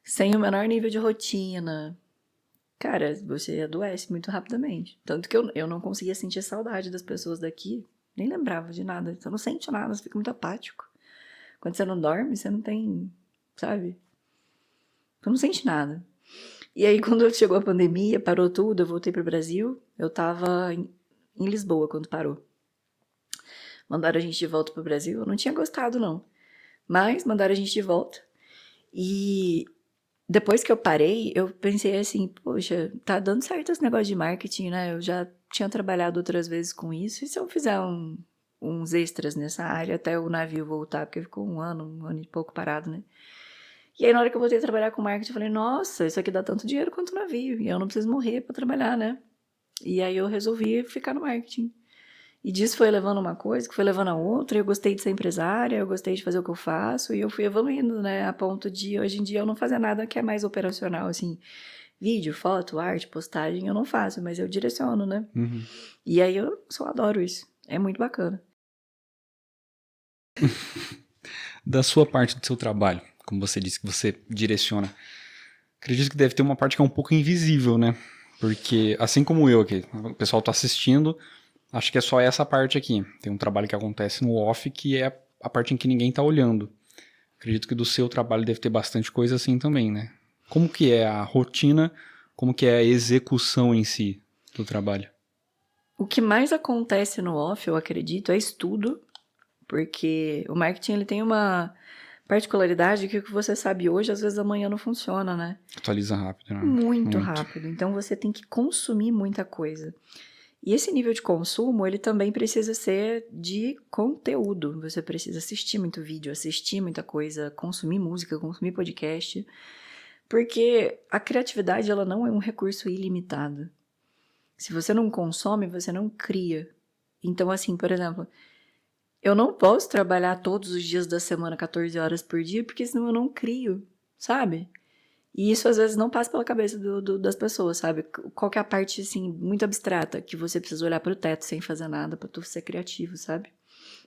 Sem o menor nível de rotina. Cara, você adoece muito rapidamente. Tanto que eu não conseguia sentir saudade das pessoas daqui. Nem lembrava de nada. Você não sente nada, você fica muito apático. Quando você não dorme, você não tem, sabe? Você não sente nada. E aí, quando chegou a pandemia, parou tudo, eu voltei pro Brasil. Eu tava em Lisboa quando parou. Mandaram a gente de volta pro Brasil. Eu não tinha gostado, não. Mas mandaram a gente de volta. E depois que eu parei, eu pensei assim, poxa, tá dando certo esse negócio de marketing, né? Eu já tinha trabalhado outras vezes com isso. E se eu fizer uns extras nessa área até o navio voltar? Porque ficou um ano e pouco parado, né? E aí, na hora que eu voltei a trabalhar com marketing, eu falei, nossa, isso aqui dá tanto dinheiro quanto o navio. E eu não preciso morrer pra trabalhar, né? E aí eu resolvi ficar no marketing. E disso foi levando uma coisa, que foi levando a outra. Eu gostei de ser empresária, eu gostei de fazer o que eu faço. E eu fui evoluindo, né? A ponto de, hoje em dia, eu não fazer nada que é mais operacional, assim. Vídeo, foto, arte, postagem, eu não faço, mas eu direciono, né? E aí eu só adoro isso. É muito bacana. Da sua parte do seu trabalho, como você disse, que você direciona. Acredito que deve ter uma parte que é um pouco invisível, né? Porque, assim como eu aqui, o pessoal tá assistindo, acho que é só essa parte aqui. Tem um trabalho que acontece no off, que é a parte em que ninguém tá olhando. Acredito que do seu trabalho deve ter bastante coisa assim também, né? Como que é a rotina, como que é a execução em si do trabalho? O que mais acontece no off, eu acredito, é estudo, porque o marketing ele tem uma particularidade que o que você sabe hoje, às vezes amanhã não funciona, né? Atualiza rápido, né? Muito rápido. Então você tem que consumir muita coisa. E esse nível de consumo, ele também precisa ser de conteúdo. Você precisa assistir muito vídeo, assistir muita coisa, consumir música, consumir podcast. Porque a criatividade, ela não é um recurso ilimitado. Se você não consome, você não cria. Então, assim, por exemplo, eu não posso trabalhar todos os dias da semana 14 horas por dia, porque senão eu não crio, sabe? E isso às vezes não passa pela cabeça das pessoas, sabe? Qual que é a parte, assim, muito abstrata, que você precisa olhar pro teto sem fazer nada pra tu ser criativo, sabe?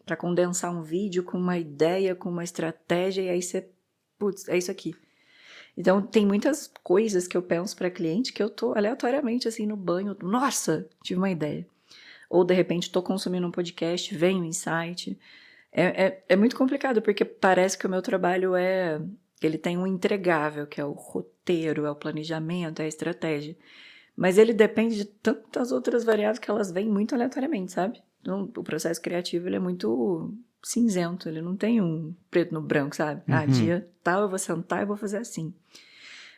Pra condensar um vídeo com uma ideia, com uma estratégia, e aí você, putz, é isso aqui. Então, tem muitas coisas que eu penso pra cliente que eu tô aleatoriamente, assim, no banho, nossa, tive uma ideia. Ou, de repente, tô consumindo um podcast, vem um insight. É muito complicado, porque parece que o meu trabalho ele tem um entregável, que é o roteiro, é o planejamento, é a estratégia. Mas ele depende de tantas outras variáveis que elas vêm muito aleatoriamente, sabe? Então, o processo criativo, ele é muito cinzento, ele não tem um preto no branco, sabe? Dia tal eu vou sentar e vou fazer assim.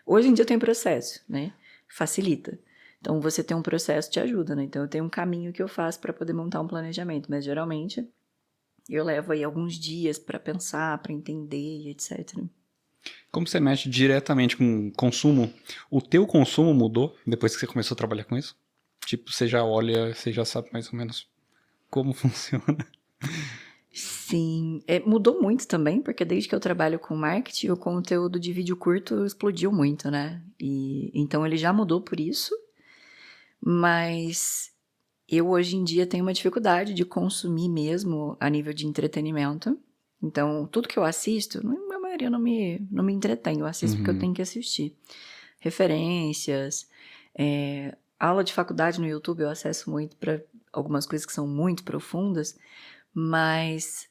Hoje em dia tem processo, né? Facilita. Então, você tem um processo te ajuda, né? Então, eu tenho um caminho que eu faço para poder montar um planejamento, mas geralmente eu levo aí alguns dias para pensar, para entender e etc. Como você mexe diretamente com consumo, o teu consumo mudou depois que você começou a trabalhar com isso? Tipo, você já olha, você já sabe mais ou menos como funciona. Sim, mudou muito também, porque desde que eu trabalho com marketing, o conteúdo de vídeo curto explodiu muito, né? E então ele já mudou por isso, mas eu hoje em dia tenho uma dificuldade de consumir mesmo a nível de entretenimento. Então, tudo que eu assisto, a maioria não me entretém, eu assisto porque eu tenho que assistir. Referências, aula de faculdade no YouTube eu acesso muito para algumas coisas que são muito profundas, mas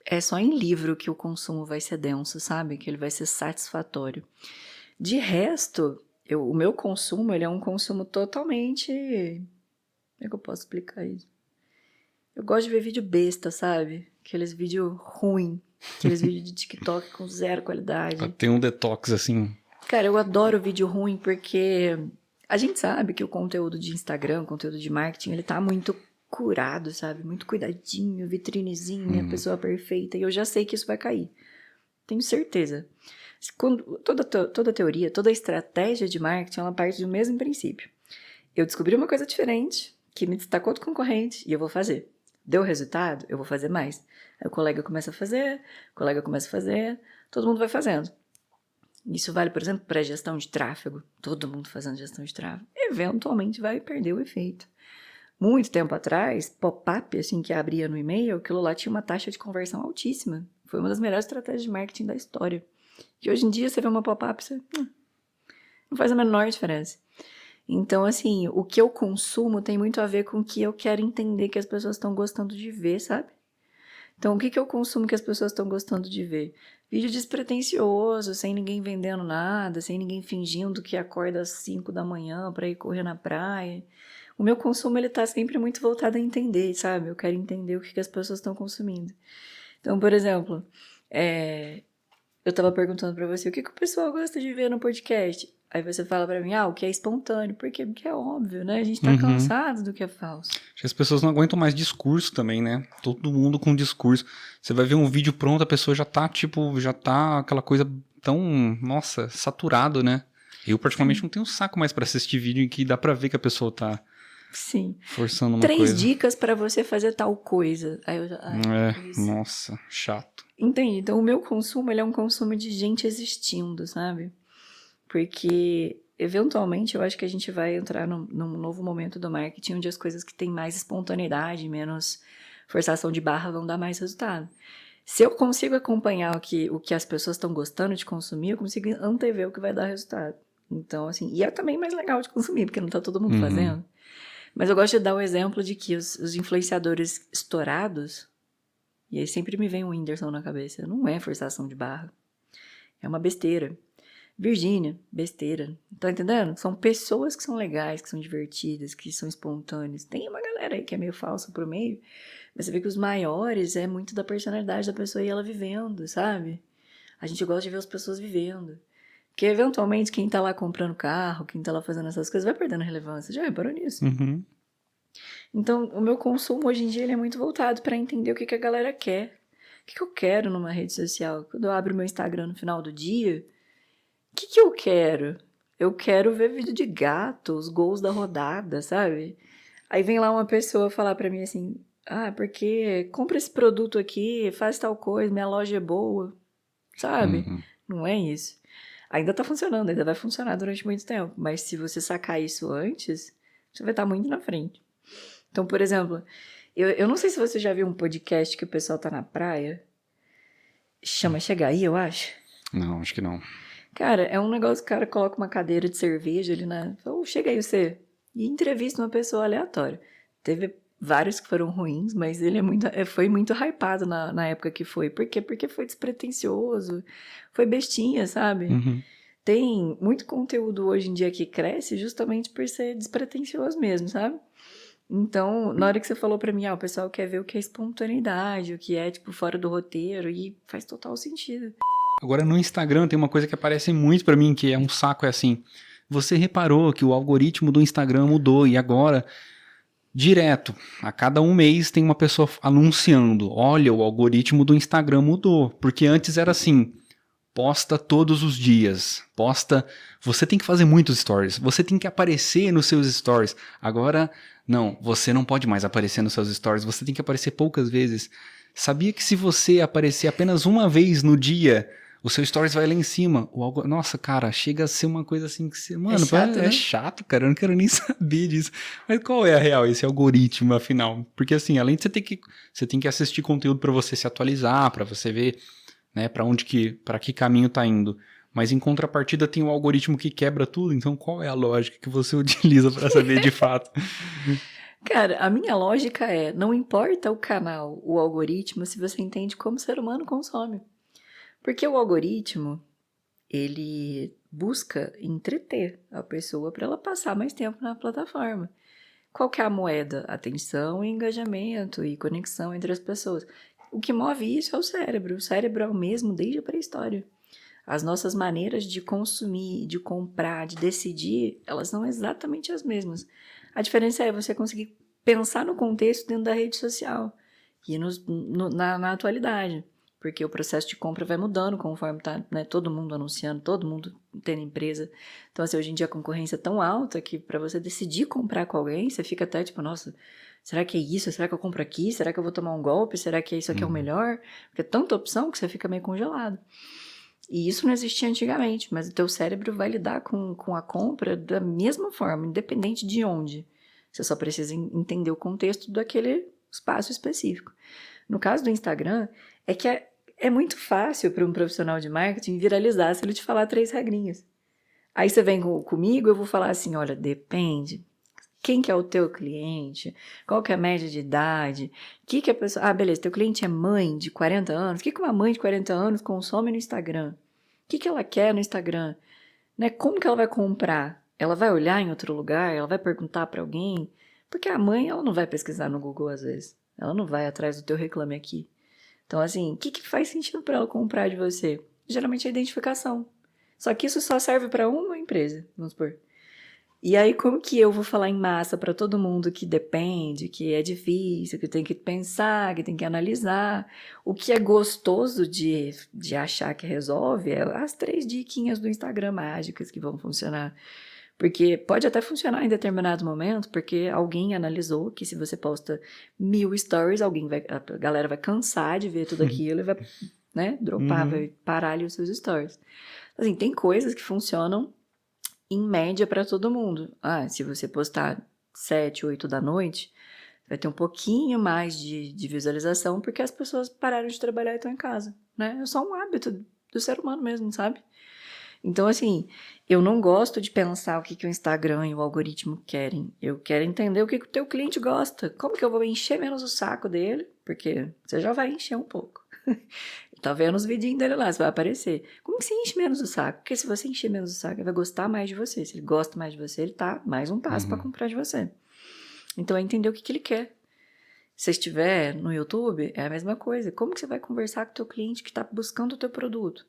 é só em livro que o consumo vai ser denso, sabe? Que ele vai ser satisfatório. De resto, o meu consumo, ele é um consumo totalmente... Como é que eu posso explicar isso? Eu gosto de ver vídeo besta, sabe? Aqueles vídeos ruins. Aqueles vídeos de TikTok com zero qualidade. Tem um detox assim. Cara, eu adoro vídeo ruim porque a gente sabe que o conteúdo de Instagram, o conteúdo de marketing, ele tá muito curado, sabe? Muito cuidadinho, vitrinezinha, pessoa perfeita. E eu já sei que isso vai cair. Tenho certeza. Toda teoria, toda estratégia de marketing, ela parte do mesmo princípio. Eu descobri uma coisa diferente, que me destacou do concorrente, e eu vou fazer. Deu resultado? Eu vou fazer mais. Aí o colega começa a fazer, todo mundo vai fazendo. Isso vale, por exemplo, para gestão de tráfego. Todo mundo fazendo gestão de tráfego. Eventualmente vai perder o efeito. Muito tempo atrás, pop-up, assim, que abria no e-mail, aquilo lá tinha uma taxa de conversão altíssima. Foi uma das melhores estratégias de marketing da história. E hoje em dia, você vê uma pop-up, você não faz a menor diferença. Então, assim, o que eu consumo tem muito a ver com o que eu quero entender que as pessoas estão gostando de ver, sabe? Então, o que eu consumo que as pessoas estão gostando de ver? Vídeo despretensioso, sem ninguém vendendo nada, sem ninguém fingindo que acorda às 5 da manhã para ir correr na praia. O meu consumo, ele tá sempre muito voltado a entender, sabe? Eu quero entender o que as pessoas estão consumindo. Então, por exemplo, eu tava perguntando pra você, o que o pessoal gosta de ver no podcast? Aí você fala pra mim, o que é espontâneo. Por quê? Porque é óbvio, né? A gente tá cansado do que é falso. Acho que as pessoas não aguentam mais discurso também, né? Todo mundo com discurso. Você vai ver um vídeo pronto, a pessoa já tá, aquela coisa tão, nossa, saturado, né? Eu, particularmente, não tenho saco mais pra assistir vídeo em que dá pra ver que a pessoa tá forçando uma 3 coisa. dicas pra você fazer tal coisa. Aí eu já... nossa, chato. Entendi. Então, o meu consumo, ele é um consumo de gente existindo, sabe? Porque, eventualmente, eu acho que a gente vai entrar num novo momento do marketing onde as coisas que têm mais espontaneidade, menos forçação de barra vão dar mais resultado. Se eu consigo acompanhar o que as pessoas estão gostando de consumir, eu consigo antever o que vai dar resultado. Então, assim, e é também mais legal de consumir, porque não tá todo mundo fazendo. Mas eu gosto de dar o exemplo de que os influenciadores estourados, e aí sempre me vem o Whindersson na cabeça, não é forçação de barra. É uma besteira. Virgínia, besteira. Tá entendendo? São pessoas que são legais, que são divertidas, que são espontâneas. Tem uma galera aí que é meio falsa pro meio, mas você vê que os maiores é muito da personalidade da pessoa e ela vivendo, sabe? A gente gosta de ver as pessoas vivendo. Porque, eventualmente, quem tá lá comprando carro, quem tá lá fazendo essas coisas, vai perdendo relevância. Já reparou nisso? Então, o meu consumo, hoje em dia, ele é muito voltado pra entender o que que a galera quer. O que que eu quero numa rede social? Quando eu abro meu Instagram no final do dia, o que que eu quero? Eu quero ver vídeo de gato, os gols da rodada, sabe? Aí vem lá uma pessoa falar pra mim assim, porque compra esse produto aqui, faz tal coisa, minha loja é boa, sabe? Não é isso. Ainda tá funcionando, ainda vai funcionar durante muito tempo, mas se você sacar isso antes, você vai estar muito na frente. Então, por exemplo, eu não sei se você já viu um podcast que o pessoal tá na praia, chama Chega Aí, eu acho. Não, acho que não. Cara, é um negócio que o cara coloca uma cadeira de cerveja ali na... chega aí você. E entrevista uma pessoa aleatória. Teve vários que foram ruins, mas ele foi muito hypado na época que foi. Por quê? Porque foi despretensioso, foi bestinha, sabe? Tem muito conteúdo hoje em dia que cresce justamente por ser despretensioso mesmo, sabe? Então, na hora que você falou pra mim, o pessoal quer ver o que é espontaneidade, o que é, tipo, fora do roteiro, e faz total sentido. Agora no Instagram tem uma coisa que aparece muito pra mim, que é um saco, é assim, você reparou que o algoritmo do Instagram mudou e agora, direto, a cada um mês tem uma pessoa anunciando, olha, o algoritmo do Instagram mudou, porque antes era assim, posta todos os dias, você tem que fazer muitos stories, você tem que aparecer nos seus stories, agora, não, você não pode mais aparecer nos seus stories, você tem que aparecer poucas vezes. Sabia que se você aparecer apenas uma vez no dia, o seu stories vai lá em cima. Nossa, cara, chega a ser uma coisa assim que você... Mano, chato, é né? chato, cara. Eu não quero nem saber disso. Mas qual é a real, esse algoritmo, afinal? Porque assim, além de você tem que assistir conteúdo pra você se atualizar, pra você ver, né, para que caminho tá indo. Mas em contrapartida tem um algoritmo que quebra tudo. Então qual é a lógica que você utiliza pra saber de fato? Cara, a minha lógica é, não importa o canal, o algoritmo, se você entende como o ser humano consome. Porque o algoritmo, ele busca entreter a pessoa para ela passar mais tempo na plataforma. Qual que é a moeda? Atenção, engajamento e conexão entre as pessoas. O que move isso é o cérebro. O cérebro é o mesmo desde a pré-história. As nossas maneiras de consumir, de comprar, de decidir, elas são exatamente as mesmas. A diferença é você conseguir pensar no contexto dentro da rede social e na atualidade. Porque o processo de compra vai mudando conforme tá, né, todo mundo anunciando, todo mundo tendo empresa. Então, assim, hoje em dia a concorrência é tão alta que para você decidir comprar com alguém, você fica até tipo, nossa, será que é isso? Será que eu compro aqui? Será que eu vou tomar um golpe? Será que isso aqui é o melhor? Porque é tanta opção que você fica meio congelado. E isso não existia antigamente, mas o teu cérebro vai lidar com a compra da mesma forma, independente de onde. Você só precisa entender o contexto daquele espaço específico. No caso do Instagram, é que é muito fácil para um profissional de marketing viralizar se ele te falar 3 regrinhas. Aí você vem comigo, eu vou falar assim, olha, depende. Quem que é o teu cliente? Qual que é a média de idade? O que a pessoa... beleza, teu cliente é mãe de 40 anos. O que uma mãe de 40 anos consome no Instagram? O que ela quer no Instagram? Né? Como que ela vai comprar? Ela vai olhar em outro lugar? Ela vai perguntar para alguém? Porque a mãe, ela não vai pesquisar no Google às vezes. Ela não vai atrás do teu reclame aqui. Então, assim, o que faz sentido para ela comprar de você? Geralmente é a identificação. Só que isso só serve para uma empresa, vamos supor. E aí, como que eu vou falar em massa para todo mundo que depende, que é difícil, que tem que pensar, que tem que analisar? O que é gostoso de achar que resolve é as 3 diquinhas do Instagram mágicas que vão funcionar. Porque pode até funcionar em determinado momento, porque alguém analisou que se você posta 1000 stories, a galera vai cansar de ver tudo aquilo e vai, né, dropar, vai parar ali os seus stories. Assim, tem coisas que funcionam em média para todo mundo. Se você postar 7, 8 da noite, Vai ter um pouquinho mais de visualização porque as pessoas pararam de trabalhar e estão em casa, né? É só um hábito do ser humano mesmo, sabe? Então, assim, eu não gosto de pensar o que o Instagram e o algoritmo querem. Eu quero entender o que o teu cliente gosta. Como que eu vou encher menos o saco dele? Porque você já vai encher um pouco. Tá vendo os vidinhos dele lá, você vai aparecer. Como que você enche menos o saco? Porque se você encher menos o saco, ele vai gostar mais de você. Se ele gosta mais de você, ele tá mais um passo para comprar de você. Então, é entender o que ele quer. Se você estiver no YouTube, é a mesma coisa. Como que você vai conversar com o teu cliente que está buscando o teu produto?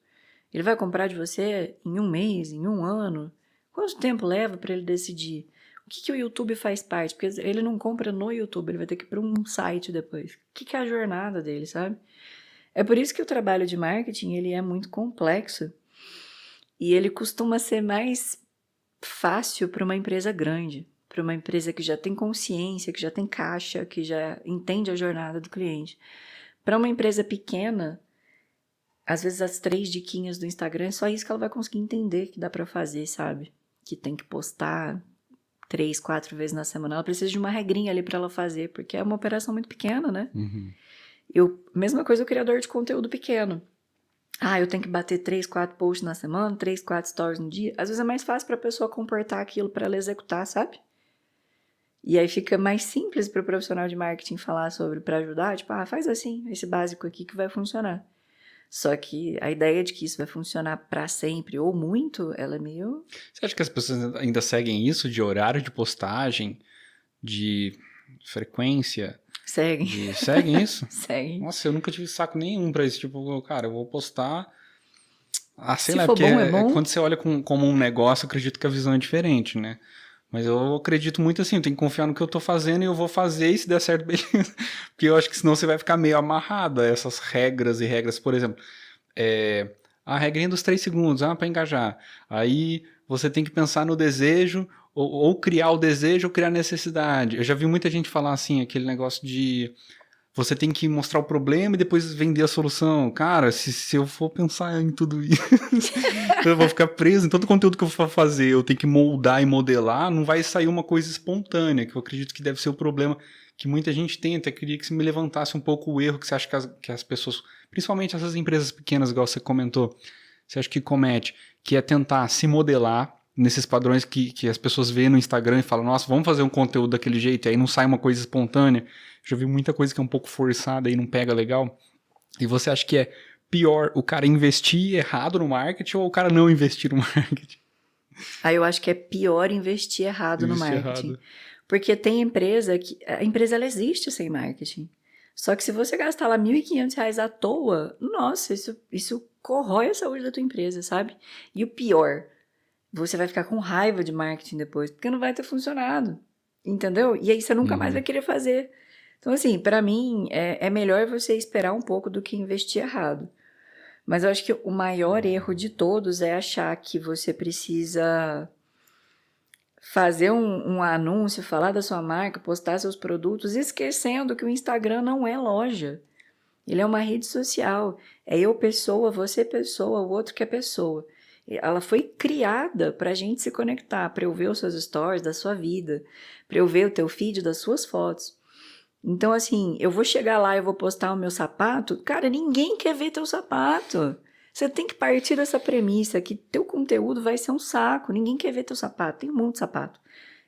Ele vai comprar de você em 1 mês, em 1 ano? Quanto tempo leva para ele decidir? O que o YouTube faz parte? Porque ele não compra no YouTube, ele vai ter que ir para um site depois. O que é a jornada dele, sabe? É por isso que o trabalho de marketing ele é muito complexo e ele costuma ser mais fácil para uma empresa grande, para uma empresa que já tem consciência, que já tem caixa, que já entende a jornada do cliente. Para uma empresa pequena, às vezes as 3 diquinhas do Instagram é só isso que ela vai conseguir entender que dá para fazer, sabe? Que tem que postar 3, 4 vezes na semana. Ela precisa de uma regrinha ali para ela fazer, porque é uma operação muito pequena, né? Mesma coisa o criador de conteúdo pequeno. Eu tenho que bater 3, 4 posts na semana, 3, 4 stories no dia. Às vezes é mais fácil para a pessoa comportar aquilo para ela executar, sabe? E aí fica mais simples para o profissional de marketing falar sobre, para ajudar, tipo, faz assim, esse básico aqui que vai funcionar. Só que a ideia de que isso vai funcionar para sempre ou muito, ela é meio... Você acha que as pessoas ainda seguem isso de horário de postagem, de frequência? Seguem. Seguem isso? Seguem. Nossa, eu nunca tive saco nenhum pra isso. Tipo, cara, eu vou postar... sei Se lá, for porque bom, é bom. quando você olha como um negócio, eu acredito que a visão é diferente, né? Mas eu acredito muito assim, eu tenho que confiar no que eu tô fazendo e eu vou fazer e se der certo, beleza. Porque eu acho que senão você vai ficar meio amarrado a essas regras e regras. Por exemplo, a regrinha dos 3 segundos, para engajar. Aí você tem que pensar no desejo, ou criar o desejo ou criar a necessidade. Eu já vi muita gente falar assim, aquele negócio de você tem que mostrar o problema e depois vender a solução. Cara, se eu for pensar em tudo isso, eu vou ficar preso em todo o conteúdo que eu for fazer. Eu tenho que moldar e modelar, não vai sair uma coisa espontânea, que eu acredito que deve ser o problema que muita gente tem. Até queria que você me levantasse um pouco o erro que você acha que as pessoas, principalmente essas empresas pequenas, igual você comentou, você acha que comete, que é tentar se modelar nesses padrões que as pessoas veem no Instagram e falam, nossa, vamos fazer um conteúdo daquele jeito, e aí não sai uma coisa espontânea. Já vi muita coisa que é um pouco forçada e não pega legal. E você acha que é pior o cara investir errado no marketing ou o cara não investir no marketing? Eu acho que é pior investir errado no marketing. Errado. Porque tem empresa que... A empresa, ela existe sem marketing. Só que se você gastar lá R$1.500 à toa, nossa, isso corrói a saúde da tua empresa, sabe? E o pior, você vai ficar com raiva de marketing depois, porque não vai ter funcionado, entendeu? E aí você nunca mais vai querer fazer. Então, assim, pra mim, é melhor você esperar um pouco do que investir errado. Mas eu acho que o maior erro de todos é achar que você precisa fazer um anúncio, falar da sua marca, postar seus produtos, esquecendo que o Instagram não é loja. Ele é uma rede social. É eu pessoa, você pessoa, o outro que é pessoa. Ela foi criada para a gente se conectar, para eu ver os seus stories da sua vida, para eu ver o teu feed das suas fotos. Então, assim, eu vou chegar lá e vou postar o meu sapato, cara, ninguém quer ver teu sapato. Você tem que partir dessa premissa que teu conteúdo vai ser um saco, ninguém quer ver teu sapato, tem muito sapato.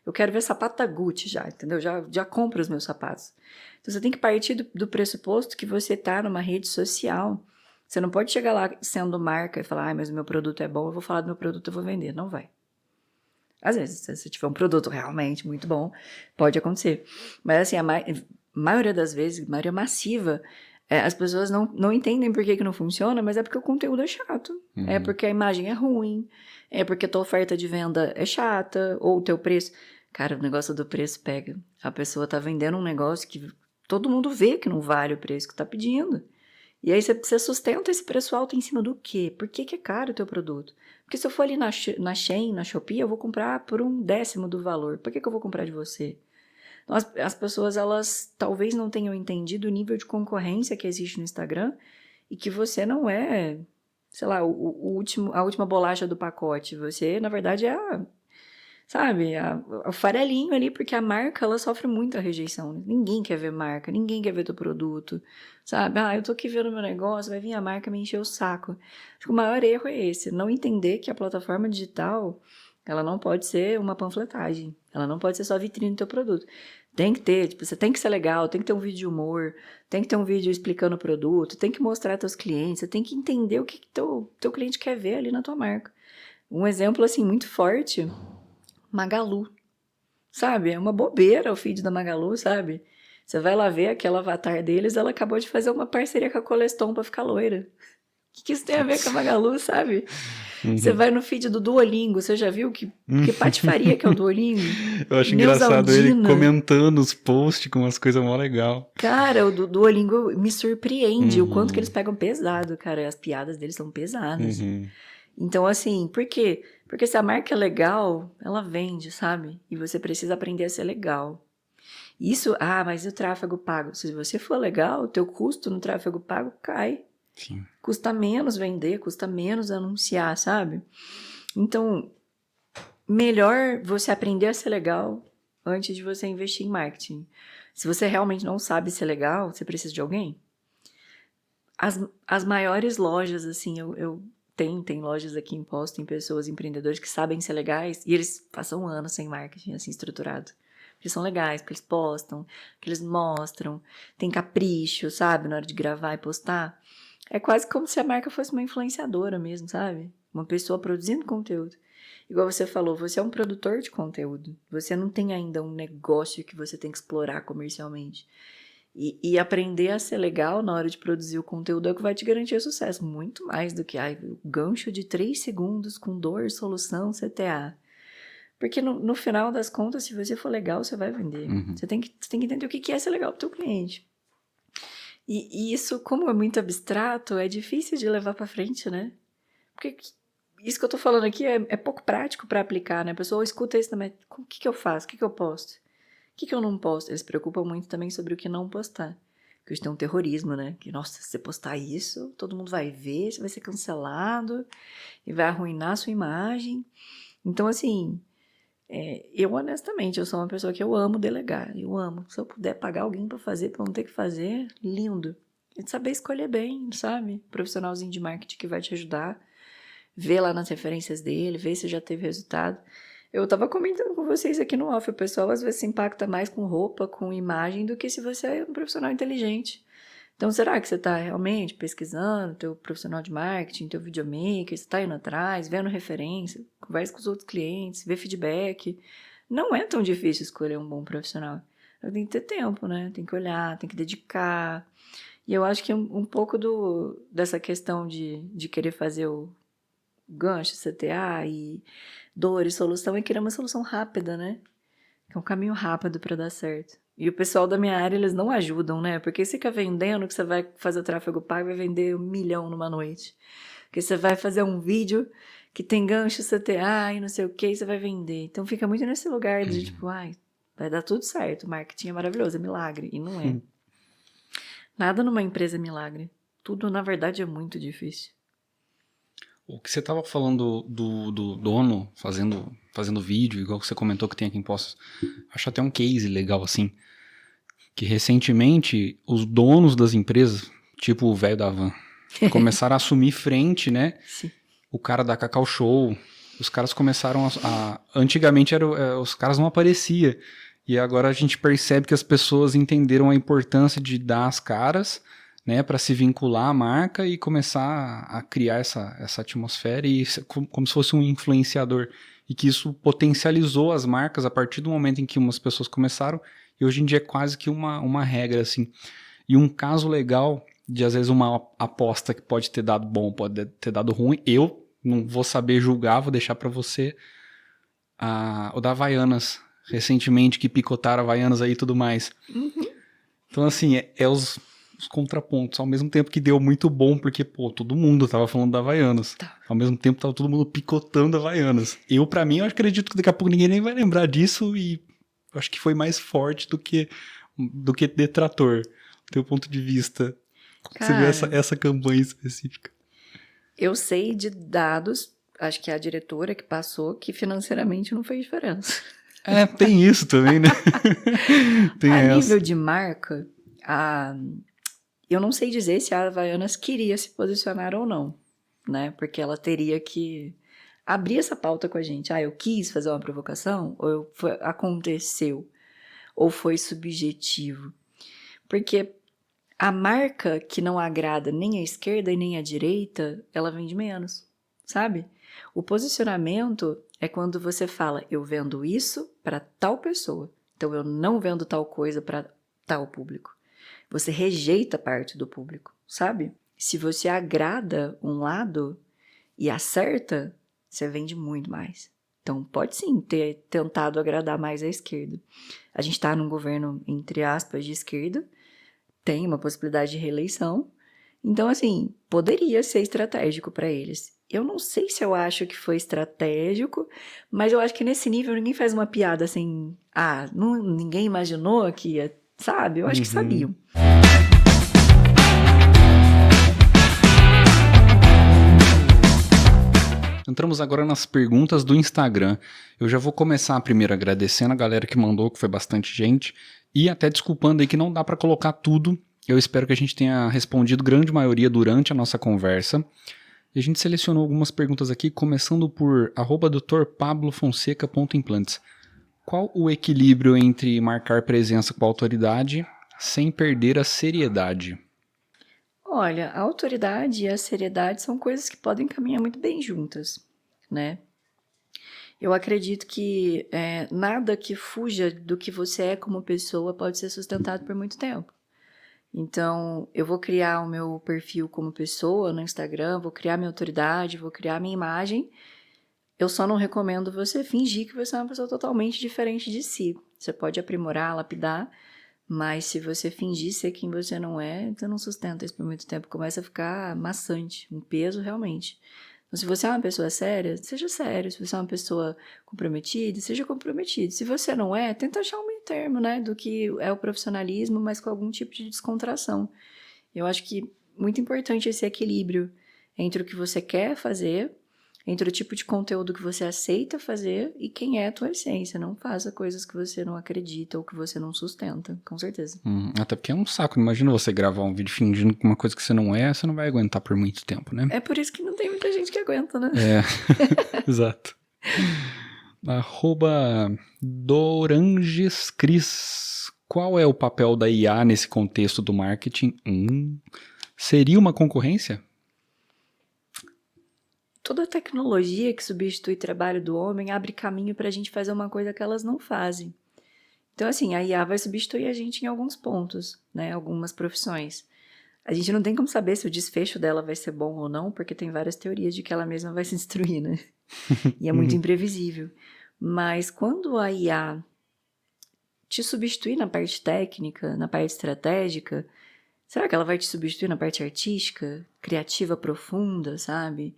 Eu quero ver sapato da Gucci já, entendeu? Já compro os meus sapatos. Então, você tem que partir do pressuposto que você tá numa rede social. Você não pode chegar lá sendo marca e falar, mas o meu produto é bom, eu vou falar do meu produto, eu vou vender. Não vai. Às vezes, se você tiver um produto realmente muito bom, pode acontecer. Mas, assim, a maioria das vezes, a maioria massiva, as pessoas não entendem por que não funciona, mas é porque o conteúdo é chato. É porque a imagem é ruim. É porque a tua oferta de venda é chata. Ou o teu preço. Cara, o negócio do preço pega. A pessoa tá vendendo um negócio que todo mundo vê que não vale o preço que tá pedindo. E aí você sustenta esse preço alto em cima do quê? Por que é caro o teu produto? Porque se eu for ali na Shein, na Shopee, eu vou comprar por 1/10 do valor. Por que eu vou comprar de você? Então, as pessoas, elas talvez não tenham entendido o nível de concorrência que existe no Instagram e que você não é, sei lá, a última bolacha do pacote. Você, na verdade, sabe? O farelinho ali, porque a marca, ela sofre muita rejeição. Né? Ninguém quer ver marca, ninguém quer ver teu produto, sabe? Eu tô aqui vendo meu negócio, vai vir a marca me encher o saco. Acho que o maior erro é esse, não entender que a plataforma digital, ela não pode ser uma panfletagem, ela não pode ser só vitrine do teu produto. Tem que ter, tipo, você tem que ser legal, tem que ter um vídeo de humor, tem que ter um vídeo explicando o produto, tem que mostrar teus clientes, você tem que entender o que teu cliente quer ver ali na tua marca. Um exemplo, assim, muito forte, Magalu, sabe? É uma bobeira o feed da Magalu, sabe? Você vai lá ver aquele avatar deles, ela acabou de fazer uma parceria com a Coleston pra ficar loira. O que isso tem a ver com a Magalu, sabe? Você vai no feed do Duolingo, você já viu que patifaria que é o Duolingo? Eu acho engraçado ele Neusaldina. comentando os posts com umas coisas mó legal. Cara, o do Duolingo me surpreende o quanto que eles pegam pesado, cara. As piadas deles são pesadas. Então, assim, por quê? Porque se a marca é legal, ela vende, sabe? E você precisa aprender a ser legal. Isso, mas e o tráfego pago? Se você for legal, o teu custo no tráfego pago cai. Sim. Custa menos vender, custa menos anunciar, sabe? Então, melhor você aprender a ser legal antes de você investir em marketing. Se você realmente não sabe ser legal, você precisa de alguém. As maiores lojas, assim, tem lojas aqui em Poço, tem pessoas, empreendedores que sabem ser legais e eles passam anos sem marketing, assim, estruturado. Eles são legais, porque eles postam, que eles mostram, tem capricho, sabe, na hora de gravar e postar. É quase como se a marca fosse uma influenciadora mesmo, sabe? Uma pessoa produzindo conteúdo. Igual você falou, você é um produtor de conteúdo. Você não tem ainda um negócio que você tem que explorar comercialmente. E aprender a ser legal na hora de produzir o conteúdo é o que vai te garantir sucesso. Muito mais do que o gancho de 3 segundos com dor, solução, CTA. Porque no final das contas, se você for legal, você vai vender. Você tem que entender o que é ser legal para o teu cliente. E isso, como é muito abstrato, é difícil de levar para frente, né? Porque isso que eu tô falando aqui é pouco prático para aplicar, né? A pessoa escuta isso também. O que eu faço? O que eu posto? O que eu não posto? Eles se preocupam muito também sobre o que não postar. Porque hoje tem um terrorismo, né? Que, nossa, se você postar isso, todo mundo vai ver, você vai ser cancelado e vai arruinar a sua imagem. Então, assim, eu honestamente, eu sou uma pessoa que eu amo delegar. Eu amo. Se eu puder pagar alguém para fazer, para não ter que fazer, lindo. É saber escolher bem, sabe? Profissionalzinho de marketing que vai te ajudar. Ver lá nas referências dele, ver se já teve resultado. Eu tava comentando com vocês aqui no off, o pessoal às vezes se impacta mais com roupa, com imagem, do que se você é um profissional inteligente. Então, será que você tá realmente pesquisando teu profissional de marketing, teu videomaker, você tá indo atrás, vendo referência, conversa com os outros clientes, vê feedback? Não é tão difícil escolher um bom profissional. Tem que ter tempo, né? Tem que olhar, tem que dedicar. E eu acho que um pouco dessa questão de querer fazer o gancho, CTA e dor e solução é querer uma solução rápida, né? Que é um caminho rápido para dar certo. E o pessoal da minha área, eles não ajudam, né? Porque você fica vendendo que você vai fazer o tráfego pago e vai vender 1 milhão numa noite. Porque você vai fazer um vídeo que tem gancho CTA e não sei o que, e você vai vender. Então fica muito nesse lugar de tipo, vai dar tudo certo, marketing é maravilhoso, é milagre. E não é. Nada numa empresa é milagre. Tudo, na verdade, é muito difícil. O que você estava falando do dono fazendo vídeo, igual que você comentou que tem aqui em Poços, acho até um case legal assim, que recentemente os donos das empresas, tipo o velho da van, começaram a assumir frente, né? Sim. O cara da Cacau Show, os caras começaram antigamente os caras não apareciam, e agora a gente percebe que as pessoas entenderam a importância de dar as caras, né, para se vincular à marca e começar a criar essa atmosfera e como se fosse um influenciador, e que isso potencializou as marcas a partir do momento em que umas pessoas começaram, e hoje em dia é quase que uma regra assim. E um caso legal de às vezes uma aposta que pode ter dado bom, pode ter dado ruim, eu não vou saber julgar, vou deixar para você, o da Havaianas, recentemente, que picotaram Havaianas aí e tudo mais. Então assim, os contrapontos, ao mesmo tempo que deu muito bom, porque, pô, todo mundo tava falando da Havaianas. Ao mesmo tempo tava todo mundo picotando Havaianas. Pra mim, eu acredito que daqui a pouco ninguém nem vai lembrar disso e eu acho que foi mais forte do que detrator. Do teu ponto de vista, como você vê essa campanha específica? Eu sei de dados, acho que é a diretora que passou, que financeiramente não fez diferença. Tem isso também, né? Tem A essa. nível de marca, eu não sei dizer se a Havaianas queria se posicionar ou não, né? Porque ela teria que abrir essa pauta com a gente. Eu quis fazer uma provocação? Ou aconteceu? Ou foi subjetivo? Porque a marca que não agrada nem a esquerda e nem a direita, ela vende menos, sabe? O posicionamento é quando você fala, eu vendo isso para tal pessoa, então eu não vendo tal coisa para tal público. Você rejeita parte do público, sabe? Se você agrada um lado e acerta, você vende muito mais. Então, pode sim ter tentado agradar mais a esquerda. A gente está num governo, entre aspas, de esquerda, tem uma possibilidade de reeleição. Então, assim, poderia ser estratégico para eles. Eu não sei se eu acho que foi estratégico, mas eu acho que nesse nível ninguém faz uma piada assim, ninguém imaginou que ia, sabe? Eu acho que sabiam. Entramos agora nas perguntas do Instagram. Eu já vou começar primeiro agradecendo a galera que mandou, que foi bastante gente, e até desculpando aí que não dá para colocar tudo. Eu espero que a gente tenha respondido grande maioria durante a nossa conversa. E a gente selecionou algumas perguntas aqui, começando por @drpablofonseca.implantes. Qual o equilíbrio entre marcar presença com a autoridade sem perder a seriedade? Olha, a autoridade e a seriedade são coisas que podem caminhar muito bem juntas, né? Eu acredito que nada que fuja do que você é como pessoa pode ser sustentado por muito tempo. Então, eu vou criar o meu perfil como pessoa no Instagram, vou criar minha autoridade, vou criar minha imagem. Eu só não recomendo você fingir que você é uma pessoa totalmente diferente de si. Você pode aprimorar, lapidar, mas se você fingir ser quem você não é, você não sustenta isso por muito tempo. Começa a ficar maçante, um peso realmente. Então, se você é uma pessoa séria, seja sério. Se você é uma pessoa comprometida, seja comprometido. Se você não é, tenta achar um meio termo, né? Do que é o profissionalismo, mas com algum tipo de descontração. Eu acho que muito importante esse equilíbrio entre o que você quer fazer, entre o tipo de conteúdo que você aceita fazer e quem é a tua essência. Não faça coisas que você não acredita ou que você não sustenta, com certeza. Até porque é um saco. Imagina você gravar um vídeo fingindo uma coisa que você não vai aguentar por muito tempo, né? É por isso que não tem muita gente que aguenta, né? Exato. @dorangescris. Qual é o papel da IA nesse contexto do marketing? Seria uma concorrência? Toda tecnologia que substitui o trabalho do homem abre caminho para a gente fazer uma coisa que elas não fazem. Então, assim, a IA vai substituir a gente em alguns pontos, né? Algumas profissões. A gente não tem como saber se o desfecho dela vai ser bom ou não, porque tem várias teorias de que ela mesma vai se destruir, né? E é muito imprevisível. Mas quando a IA te substituir na parte técnica, na parte estratégica, será que ela vai te substituir na parte artística, criativa profunda, sabe?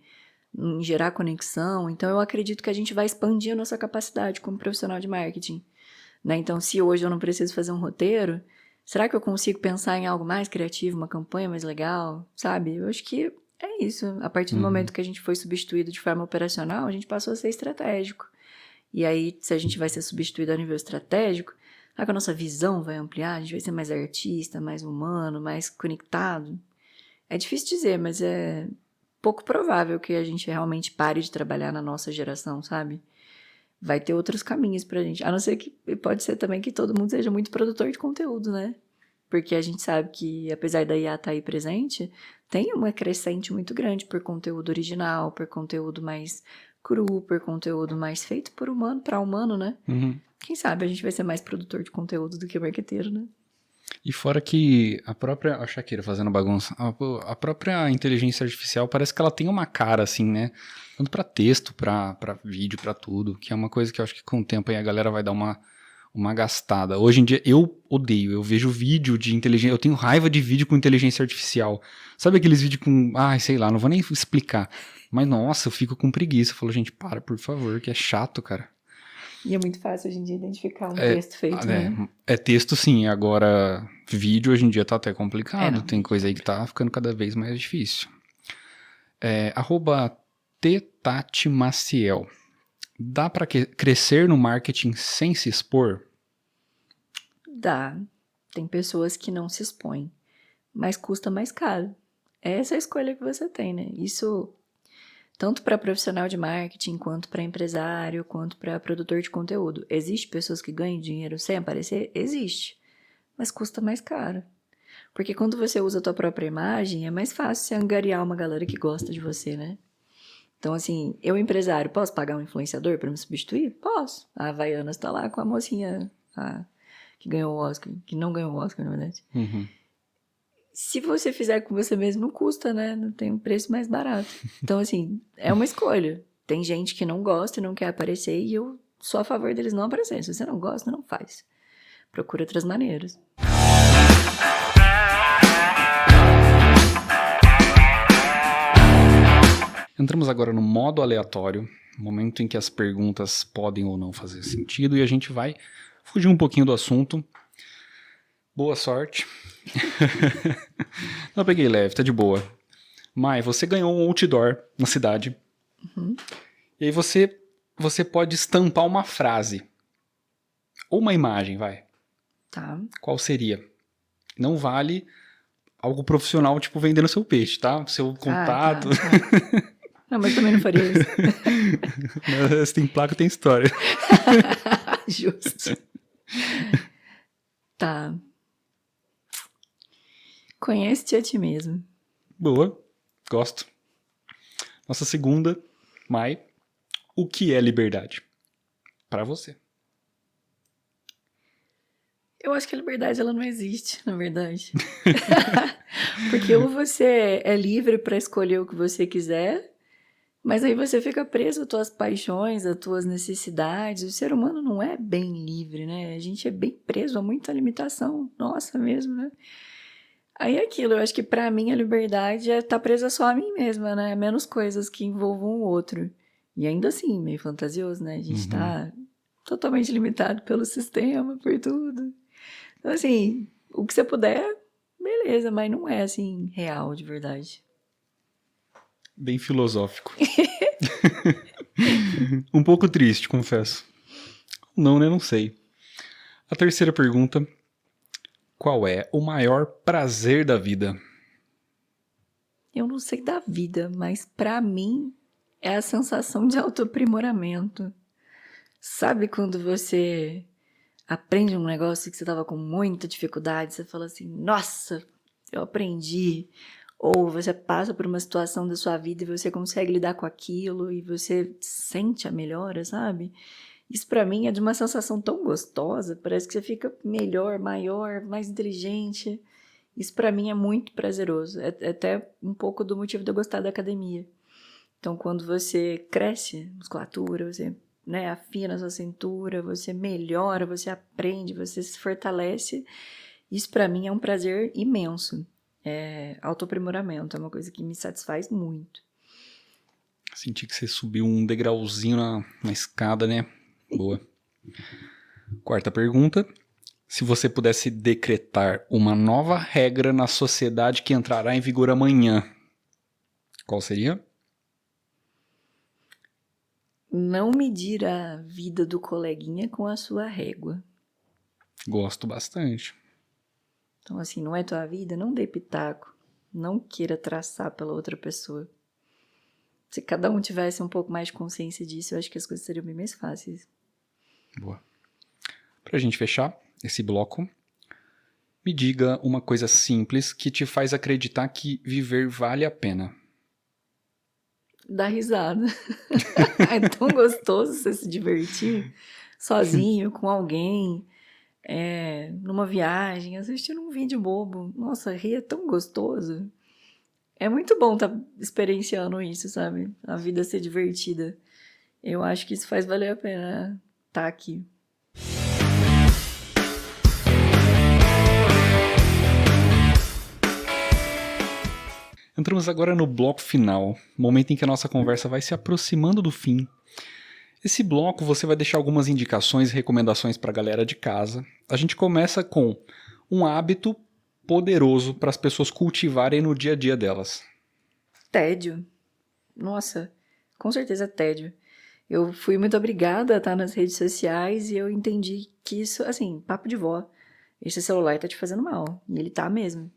Em gerar conexão? Então eu acredito que a gente vai expandir a nossa capacidade como profissional de marketing, né? Então, se hoje eu não preciso fazer um roteiro, será que eu consigo pensar em algo mais criativo, uma campanha mais legal, sabe? Eu acho que é isso. A partir do momento que a gente foi substituído de forma operacional, a gente passou a ser estratégico. E aí, se a gente vai ser substituído a nível estratégico, será que a nossa visão vai ampliar? A gente vai ser mais artista, mais humano, mais conectado? É difícil dizer, mas é pouco provável que a gente realmente pare de trabalhar na nossa geração, sabe? Vai ter outros caminhos pra gente. A não ser que pode ser também que todo mundo seja muito produtor de conteúdo, né? Porque a gente sabe que, apesar da IA estar aí presente, tem uma crescente muito grande por conteúdo original, por conteúdo mais cru, por conteúdo mais feito por humano, para humano, né? Quem sabe a gente vai ser mais produtor de conteúdo do que marqueteiro, né? E fora que a Shakira fazendo bagunça, a própria inteligência artificial parece que ela tem uma cara assim, né? Tanto pra texto, pra vídeo, pra tudo, que é uma coisa que eu acho que com o tempo aí a galera vai dar uma gastada. Hoje em dia eu odeio, eu vejo vídeo de inteligência, eu tenho raiva de vídeo com inteligência artificial. Sabe aqueles vídeos com, sei lá, não vou nem explicar. Mas nossa, eu fico com preguiça. Eu falo, gente, para, por favor, que é chato, cara. E é muito fácil hoje em dia identificar um texto feito, né? É texto sim, agora vídeo hoje em dia tá até complicado, tem coisa aí que tá ficando cada vez mais difícil. @t Tati Maciel. Dá para crescer no marketing sem se expor? Dá. Tem pessoas que não se expõem, mas custa mais caro. Essa é a escolha que você tem, né? Isso tanto para profissional de marketing, quanto para empresário, quanto para produtor de conteúdo. Existe pessoas que ganham dinheiro sem aparecer? Existe. Mas custa mais caro. Porque quando você usa a tua própria imagem, é mais fácil você angariar uma galera que gosta de você, né? Então, assim, eu, empresário, posso pagar um influenciador para me substituir? Posso. A Havaianas tá lá com a mocinha que ganhou o Oscar, que não ganhou o Oscar, na verdade. Uhum. Se você fizer com você mesmo, não custa, né? Não tem um preço mais barato. Então, assim, é uma escolha. Tem gente que não gosta e não quer aparecer e eu sou a favor deles não aparecerem. Se você não gosta, não faz. Procura outras maneiras. Entramos agora no modo aleatório, momento em que as perguntas podem ou não fazer sentido e a gente vai fugir um pouquinho do assunto. Boa sorte. Não peguei leve, tá de boa. Mai, você ganhou um outdoor na cidade. Uhum. E aí você pode estampar uma frase. Ou uma imagem, vai. Tá. Qual seria? Não vale algo profissional, tipo vendendo seu peixe, tá? Seu contato. Tá. Não, mas também não faria isso. Mas tem placa, tem história. Justo. Tá. Conhece-te a ti mesmo. Boa, gosto. Nossa segunda, Mai. O que é liberdade? Para você. Eu acho que a liberdade ela não existe, na verdade. Porque ou você é livre para escolher o que você quiser, mas aí você fica preso às tuas paixões, às tuas necessidades. O ser humano não é bem livre, né? A gente é bem preso a muita limitação, nossa mesmo, né? Aí é aquilo, eu acho que pra mim a liberdade é estar presa só a mim mesma, né? Menos coisas que envolvam o outro. E ainda assim, meio fantasioso, né? A gente tá totalmente limitado pelo sistema, por tudo. Então, assim, o que você puder, beleza, mas não é, assim, real, de verdade. Bem filosófico. Um pouco triste, confesso. Não, né? Não sei. A terceira pergunta. Qual é o maior prazer da vida? Eu não sei da vida, mas pra mim é a sensação de autoaprimoramento. Sabe quando você aprende um negócio que você tava com muita dificuldade, você fala assim, nossa, eu aprendi. Ou você passa por uma situação da sua vida e você consegue lidar com aquilo e você sente a melhora, sabe? Isso pra mim é de uma sensação tão gostosa, parece que você fica melhor, maior, mais inteligente. Isso pra mim é muito prazeroso, é até um pouco do motivo de eu gostar da academia. Então, quando você cresce musculatura, você, né, afina a sua cintura, você melhora, você aprende, você se fortalece, isso pra mim é um prazer imenso. Autoaprimoramento é uma coisa que me satisfaz muito. Senti que você subiu um degrauzinho na escada, né? Boa. Quarta pergunta. Se você pudesse decretar uma nova regra na sociedade que entrará em vigor amanhã, qual seria? Não medir a vida do coleguinha com a sua régua. Gosto bastante. Então, assim, não é tua vida? Não dê pitaco. Não queira traçar pela outra pessoa. Se cada um tivesse um pouco mais de consciência disso, eu acho que as coisas seriam bem mais fáceis. Boa. Pra gente fechar esse bloco, me diga uma coisa simples que te faz acreditar que viver vale a pena. Dá risada. É tão gostoso você se divertir sozinho, com alguém, numa viagem, assistindo um vídeo bobo. Nossa, rir é tão gostoso. É muito bom estar experienciando isso, sabe? A vida ser divertida. Eu acho que isso faz valer a pena estar aqui. Entramos agora no bloco final, momento em que a nossa conversa vai se aproximando do fim. Esse bloco você vai deixar algumas indicações e recomendações para a galera de casa. A gente começa com um hábito poderoso para as pessoas cultivarem no dia a dia delas. Tédio. Nossa, com certeza é tédio. Eu fui muito obrigada a estar nas redes sociais e eu entendi que isso, assim, papo de vó. Esse celular tá te fazendo mal. E ele tá mesmo.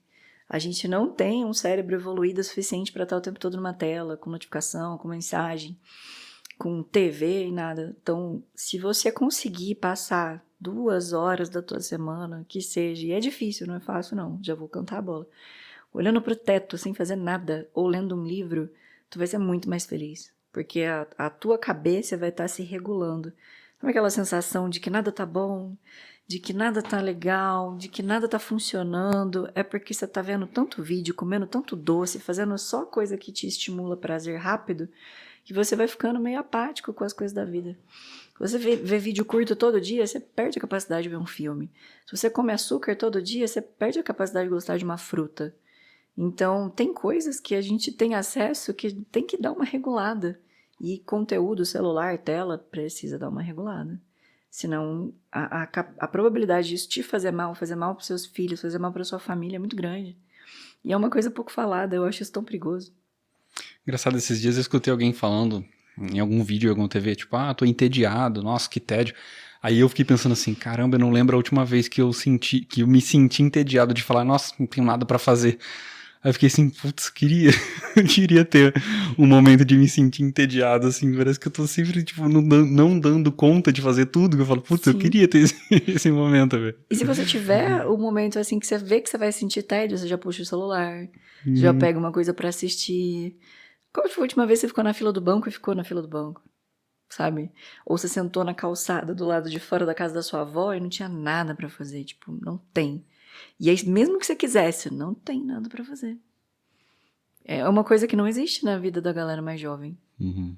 A gente não tem um cérebro evoluído o suficiente para estar o tempo todo numa tela, com notificação, com mensagem, com TV e nada. Então, se você conseguir passar 2 horas da tua semana, que seja, e é difícil, não é fácil não, já vou cantar a bola, olhando pro teto sem fazer nada, ou lendo um livro, tu vai ser muito mais feliz. Porque a tua cabeça vai estar se regulando. Sabe aquela sensação de que nada tá bom, de que nada tá legal, de que nada tá funcionando? É porque você tá vendo tanto vídeo, comendo tanto doce, fazendo só coisa que te estimula prazer rápido, que você vai ficando meio apático com as coisas da vida. Se você vê vídeo curto todo dia, você perde a capacidade de ver um filme. Se você come açúcar todo dia, você perde a capacidade de gostar de uma fruta. Então, tem coisas que a gente tem acesso que tem que dar uma regulada. E conteúdo, celular, tela, precisa dar uma regulada. Senão, a probabilidade disso te fazer mal para os seus filhos, fazer mal para sua família é muito grande. E é uma coisa pouco falada, eu acho isso tão perigoso. Engraçado, esses dias eu escutei alguém falando em algum vídeo, em alguma TV, tipo, tô entediado, nossa, que tédio. Aí eu fiquei pensando assim, caramba, eu não lembro a última vez que eu me senti entediado de falar, nossa, não tenho nada pra fazer. Aí eu fiquei assim, putz, queria ter um momento de me sentir entediado, assim, parece que eu tô sempre, tipo, não dando conta de fazer tudo, que eu falo, putz, eu queria ter esse momento, velho. E se você tiver um momento, assim, que você vê que você vai sentir tédio, você já puxa o celular, já pega uma coisa pra assistir. Qual foi a última vez que você ficou na fila do banco e ficou na fila do banco? Sabe? Ou você sentou na calçada do lado de fora da casa da sua avó e não tinha nada pra fazer, tipo, não tem. E aí, mesmo que você quisesse, não tem nada pra fazer. É uma coisa que não existe na vida da galera mais jovem. Uhum.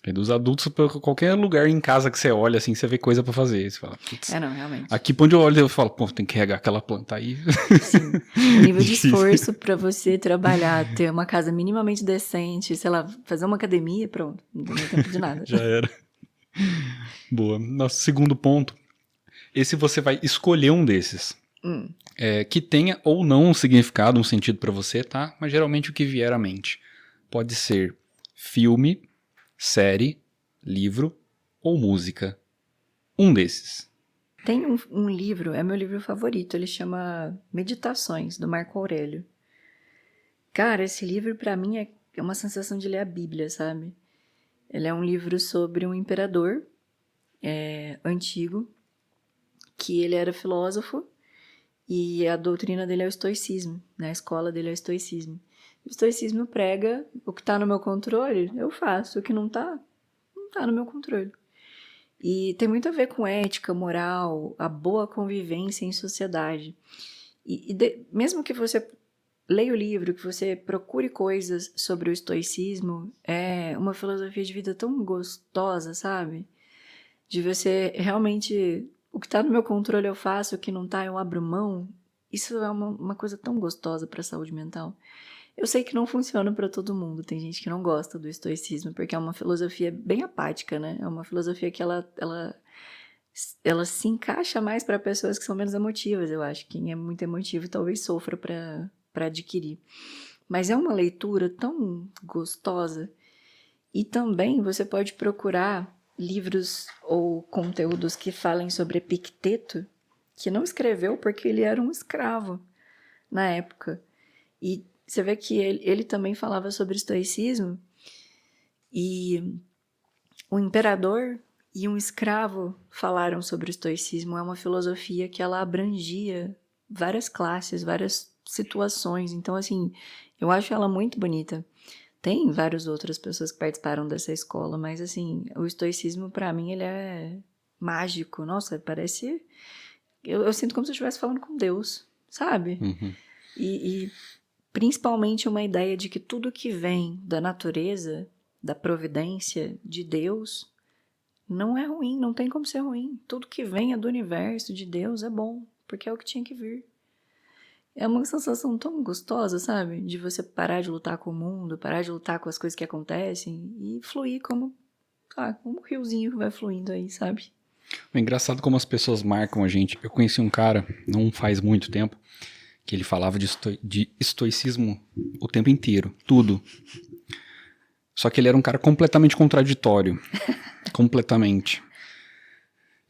E dos adultos, pra qualquer lugar em casa que você olha, assim, você vê coisa pra fazer. Você fala, putz. Não, realmente. Aqui, pra onde eu olho, eu falo, pô, tem que regar aquela planta aí. Sim. O nível de esforço pra você trabalhar, ter uma casa minimamente decente, sei lá, fazer uma academia, pronto. Não tem tempo de nada. Já era. Boa. Nosso segundo ponto. Esse você vai escolher um desses. Que tenha ou não um significado, um sentido pra você, tá? Mas geralmente o que vier à mente. Pode ser filme, série, livro ou música. Um desses. Tem um livro, é meu livro favorito, ele chama Meditações, do Marco Aurélio. Cara, esse livro pra mim é uma sensação de ler a Bíblia, sabe? Ele é um livro sobre um imperador antigo, que ele era filósofo, e a doutrina dele é o estoicismo, né? A escola dele é o estoicismo. O estoicismo prega o que tá no meu controle, eu faço, o que não tá no meu controle. E tem muito a ver com ética, moral, a boa convivência em sociedade. Mesmo que você leia o livro, que você procure coisas sobre o estoicismo, é uma filosofia de vida tão gostosa, sabe? De você realmente... O que tá no meu controle eu faço, o que não tá eu abro mão. Isso é uma coisa tão gostosa para a saúde mental. Eu sei que não funciona para todo mundo. Tem gente que não gosta do estoicismo, porque é uma filosofia bem apática, né? É uma filosofia que ela se encaixa mais para pessoas que são menos emotivas, eu acho. Quem é muito emotivo talvez sofra para adquirir. Mas é uma leitura tão gostosa. E também você pode procurar livros ou conteúdos que falem sobre Epicteto, que não escreveu porque ele era um escravo na época. E você vê que ele também falava sobre estoicismo, e o imperador e um escravo falaram sobre o estoicismo. É uma filosofia que ela abrangia várias classes, várias situações. Então, assim, eu acho ela muito bonita. Tem várias outras pessoas que participaram dessa escola, mas, assim, o estoicismo, pra mim, ele é mágico. Nossa, parece... Eu sinto como se eu estivesse falando com Deus, sabe? Uhum. E principalmente uma ideia de que tudo que vem da natureza, da providência, de Deus, não é ruim, não tem como ser ruim. Tudo que vem é do universo, de Deus, é bom, porque é o que tinha que vir. É uma sensação tão gostosa, sabe? De você parar de lutar com o mundo, parar de lutar com as coisas que acontecem e fluir como um riozinho que vai fluindo aí, sabe? É engraçado como as pessoas marcam a gente. Eu conheci um cara, não faz muito tempo, que ele falava de estoicismo o tempo inteiro, tudo. Só que ele era um cara completamente contraditório. Completamente.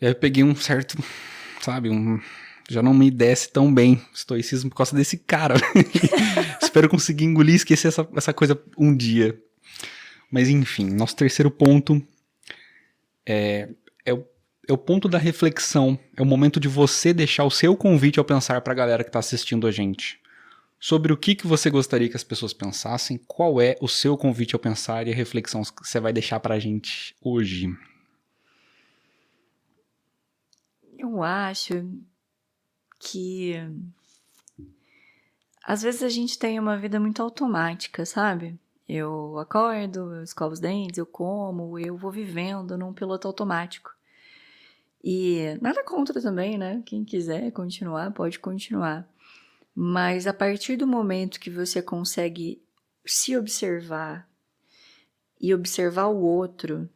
E aí eu peguei um certo, sabe, já não me desce tão bem estoicismo por causa desse cara. Espero conseguir engolir e esquecer essa coisa um dia. Mas enfim, nosso terceiro ponto é o ponto da reflexão. É o momento de você deixar o seu convite ao pensar para a galera que está assistindo a gente. Sobre o que você gostaria que as pessoas pensassem, qual é o seu convite ao pensar e a reflexão que você vai deixar para a gente hoje? Eu acho que às vezes a gente tem uma vida muito automática, sabe? Eu acordo, eu escovo os dentes, eu como, eu vou vivendo num piloto automático. E nada contra também, né? Quem quiser continuar, pode continuar. Mas a partir do momento que você consegue se observar e observar o outro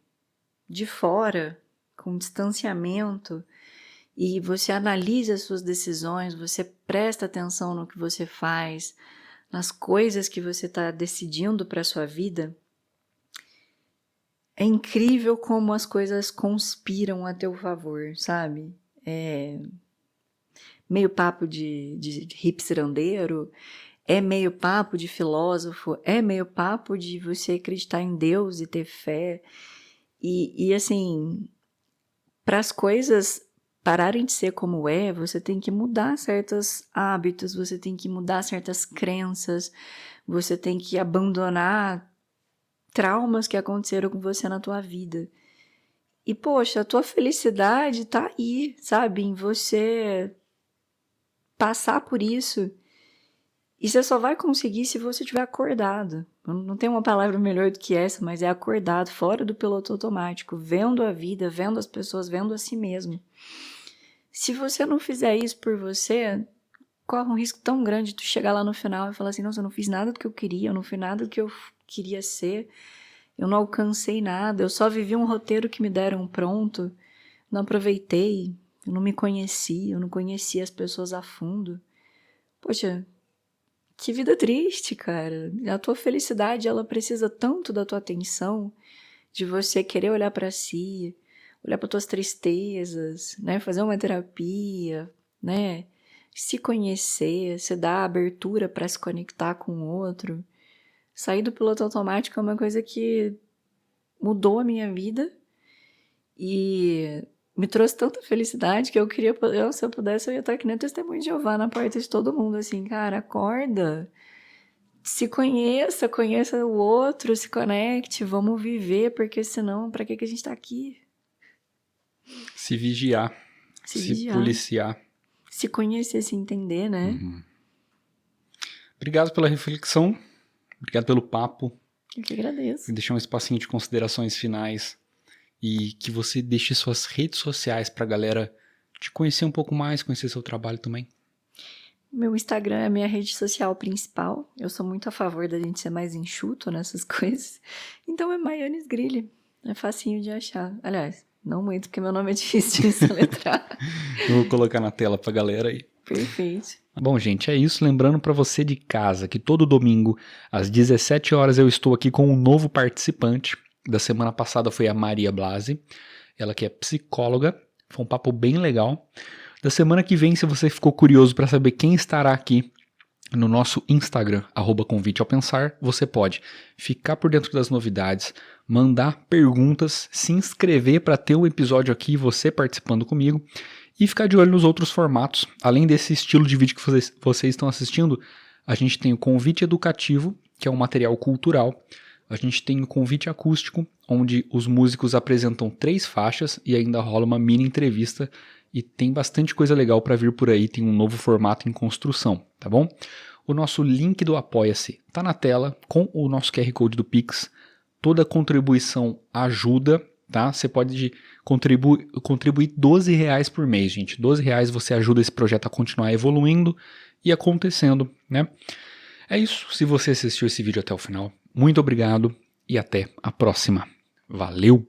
de fora, com distanciamento, e você analisa as suas decisões, você presta atenção no que você faz, nas coisas que você está decidindo para a sua vida, é incrível como as coisas conspiram a teu favor, sabe? É meio papo de hipsterandeiro, é meio papo de filósofo, é meio papo de você acreditar em Deus e ter fé. E assim, para as coisas pararem de ser como é, você tem que mudar certos hábitos, você tem que mudar certas crenças, você tem que abandonar traumas que aconteceram com você na tua vida. E, poxa, a tua felicidade tá aí, sabe? Em você passar por isso. E você só vai conseguir se você estiver acordado. Não tem uma palavra melhor do que essa, mas é acordado, fora do piloto automático, vendo a vida, vendo as pessoas, vendo a si mesmo. Se você não fizer isso por você, corre um risco tão grande de tu chegar lá no final e falar assim, nossa, eu não fiz nada do que eu queria, eu não fiz nada do que eu queria ser, eu não alcancei nada, eu só vivi um roteiro que me deram pronto, não aproveitei, eu não me conheci, eu não conhecia as pessoas a fundo. Poxa, que vida triste, cara. A tua felicidade, ela precisa tanto da tua atenção, de você querer olhar pra si, olhar para tuas tristezas, né? Fazer uma terapia, né? Se conhecer, se dar abertura para se conectar com o outro. Sair do piloto automático é uma coisa que mudou a minha vida e me trouxe tanta felicidade que eu queria, se eu pudesse, eu ia estar aqui nem testemunho de Jeová na porta de todo mundo, assim, cara, acorda, se conheça, conheça o outro, se conecte, vamos viver, porque senão, pra que a gente tá aqui? Se vigiar, se policiar. Se conhecer, se entender, né? Uhum. Obrigado pela reflexão, obrigado pelo papo. Eu que agradeço. E deixar um espacinho de considerações finais e que você deixe suas redes sociais pra galera te conhecer um pouco mais, conhecer seu trabalho também. Meu Instagram é a minha rede social principal. Eu sou muito a favor da gente ser mais enxuto nessas coisas. Então é Maianes Grilli. É facinho de achar. Aliás, não muito, porque meu nome é difícil de soletrar. Eu vou colocar na tela pra galera aí. Perfeito. Bom, gente, é isso. Lembrando pra você de casa que todo domingo, às 17 horas, eu estou aqui com um novo participante. Da semana passada foi a Maria Blasi. Ela que é psicóloga. Foi um papo bem legal. Da semana que vem, se você ficou curioso para saber quem estará aqui no nosso Instagram, @conviteaopensar, você pode ficar por dentro das novidades, mandar perguntas, se inscrever para ter um episódio aqui, você participando comigo, e ficar de olho nos outros formatos. Além desse estilo de vídeo que vocês estão assistindo, a gente tem o convite educativo, que é um material cultural. A gente tem o convite acústico, onde os músicos apresentam 3 faixas e ainda rola uma mini entrevista. E tem bastante coisa legal para vir por aí, tem um novo formato em construção, tá bom? O nosso link do Apoia-se tá na tela com o nosso QR Code do Pix. Toda contribuição ajuda, tá? Você pode contribuir R$12 por mês, gente. R$12 você ajuda esse projeto a continuar evoluindo e acontecendo, né? É isso. Se você assistiu esse vídeo até o final, muito obrigado e até a próxima. Valeu!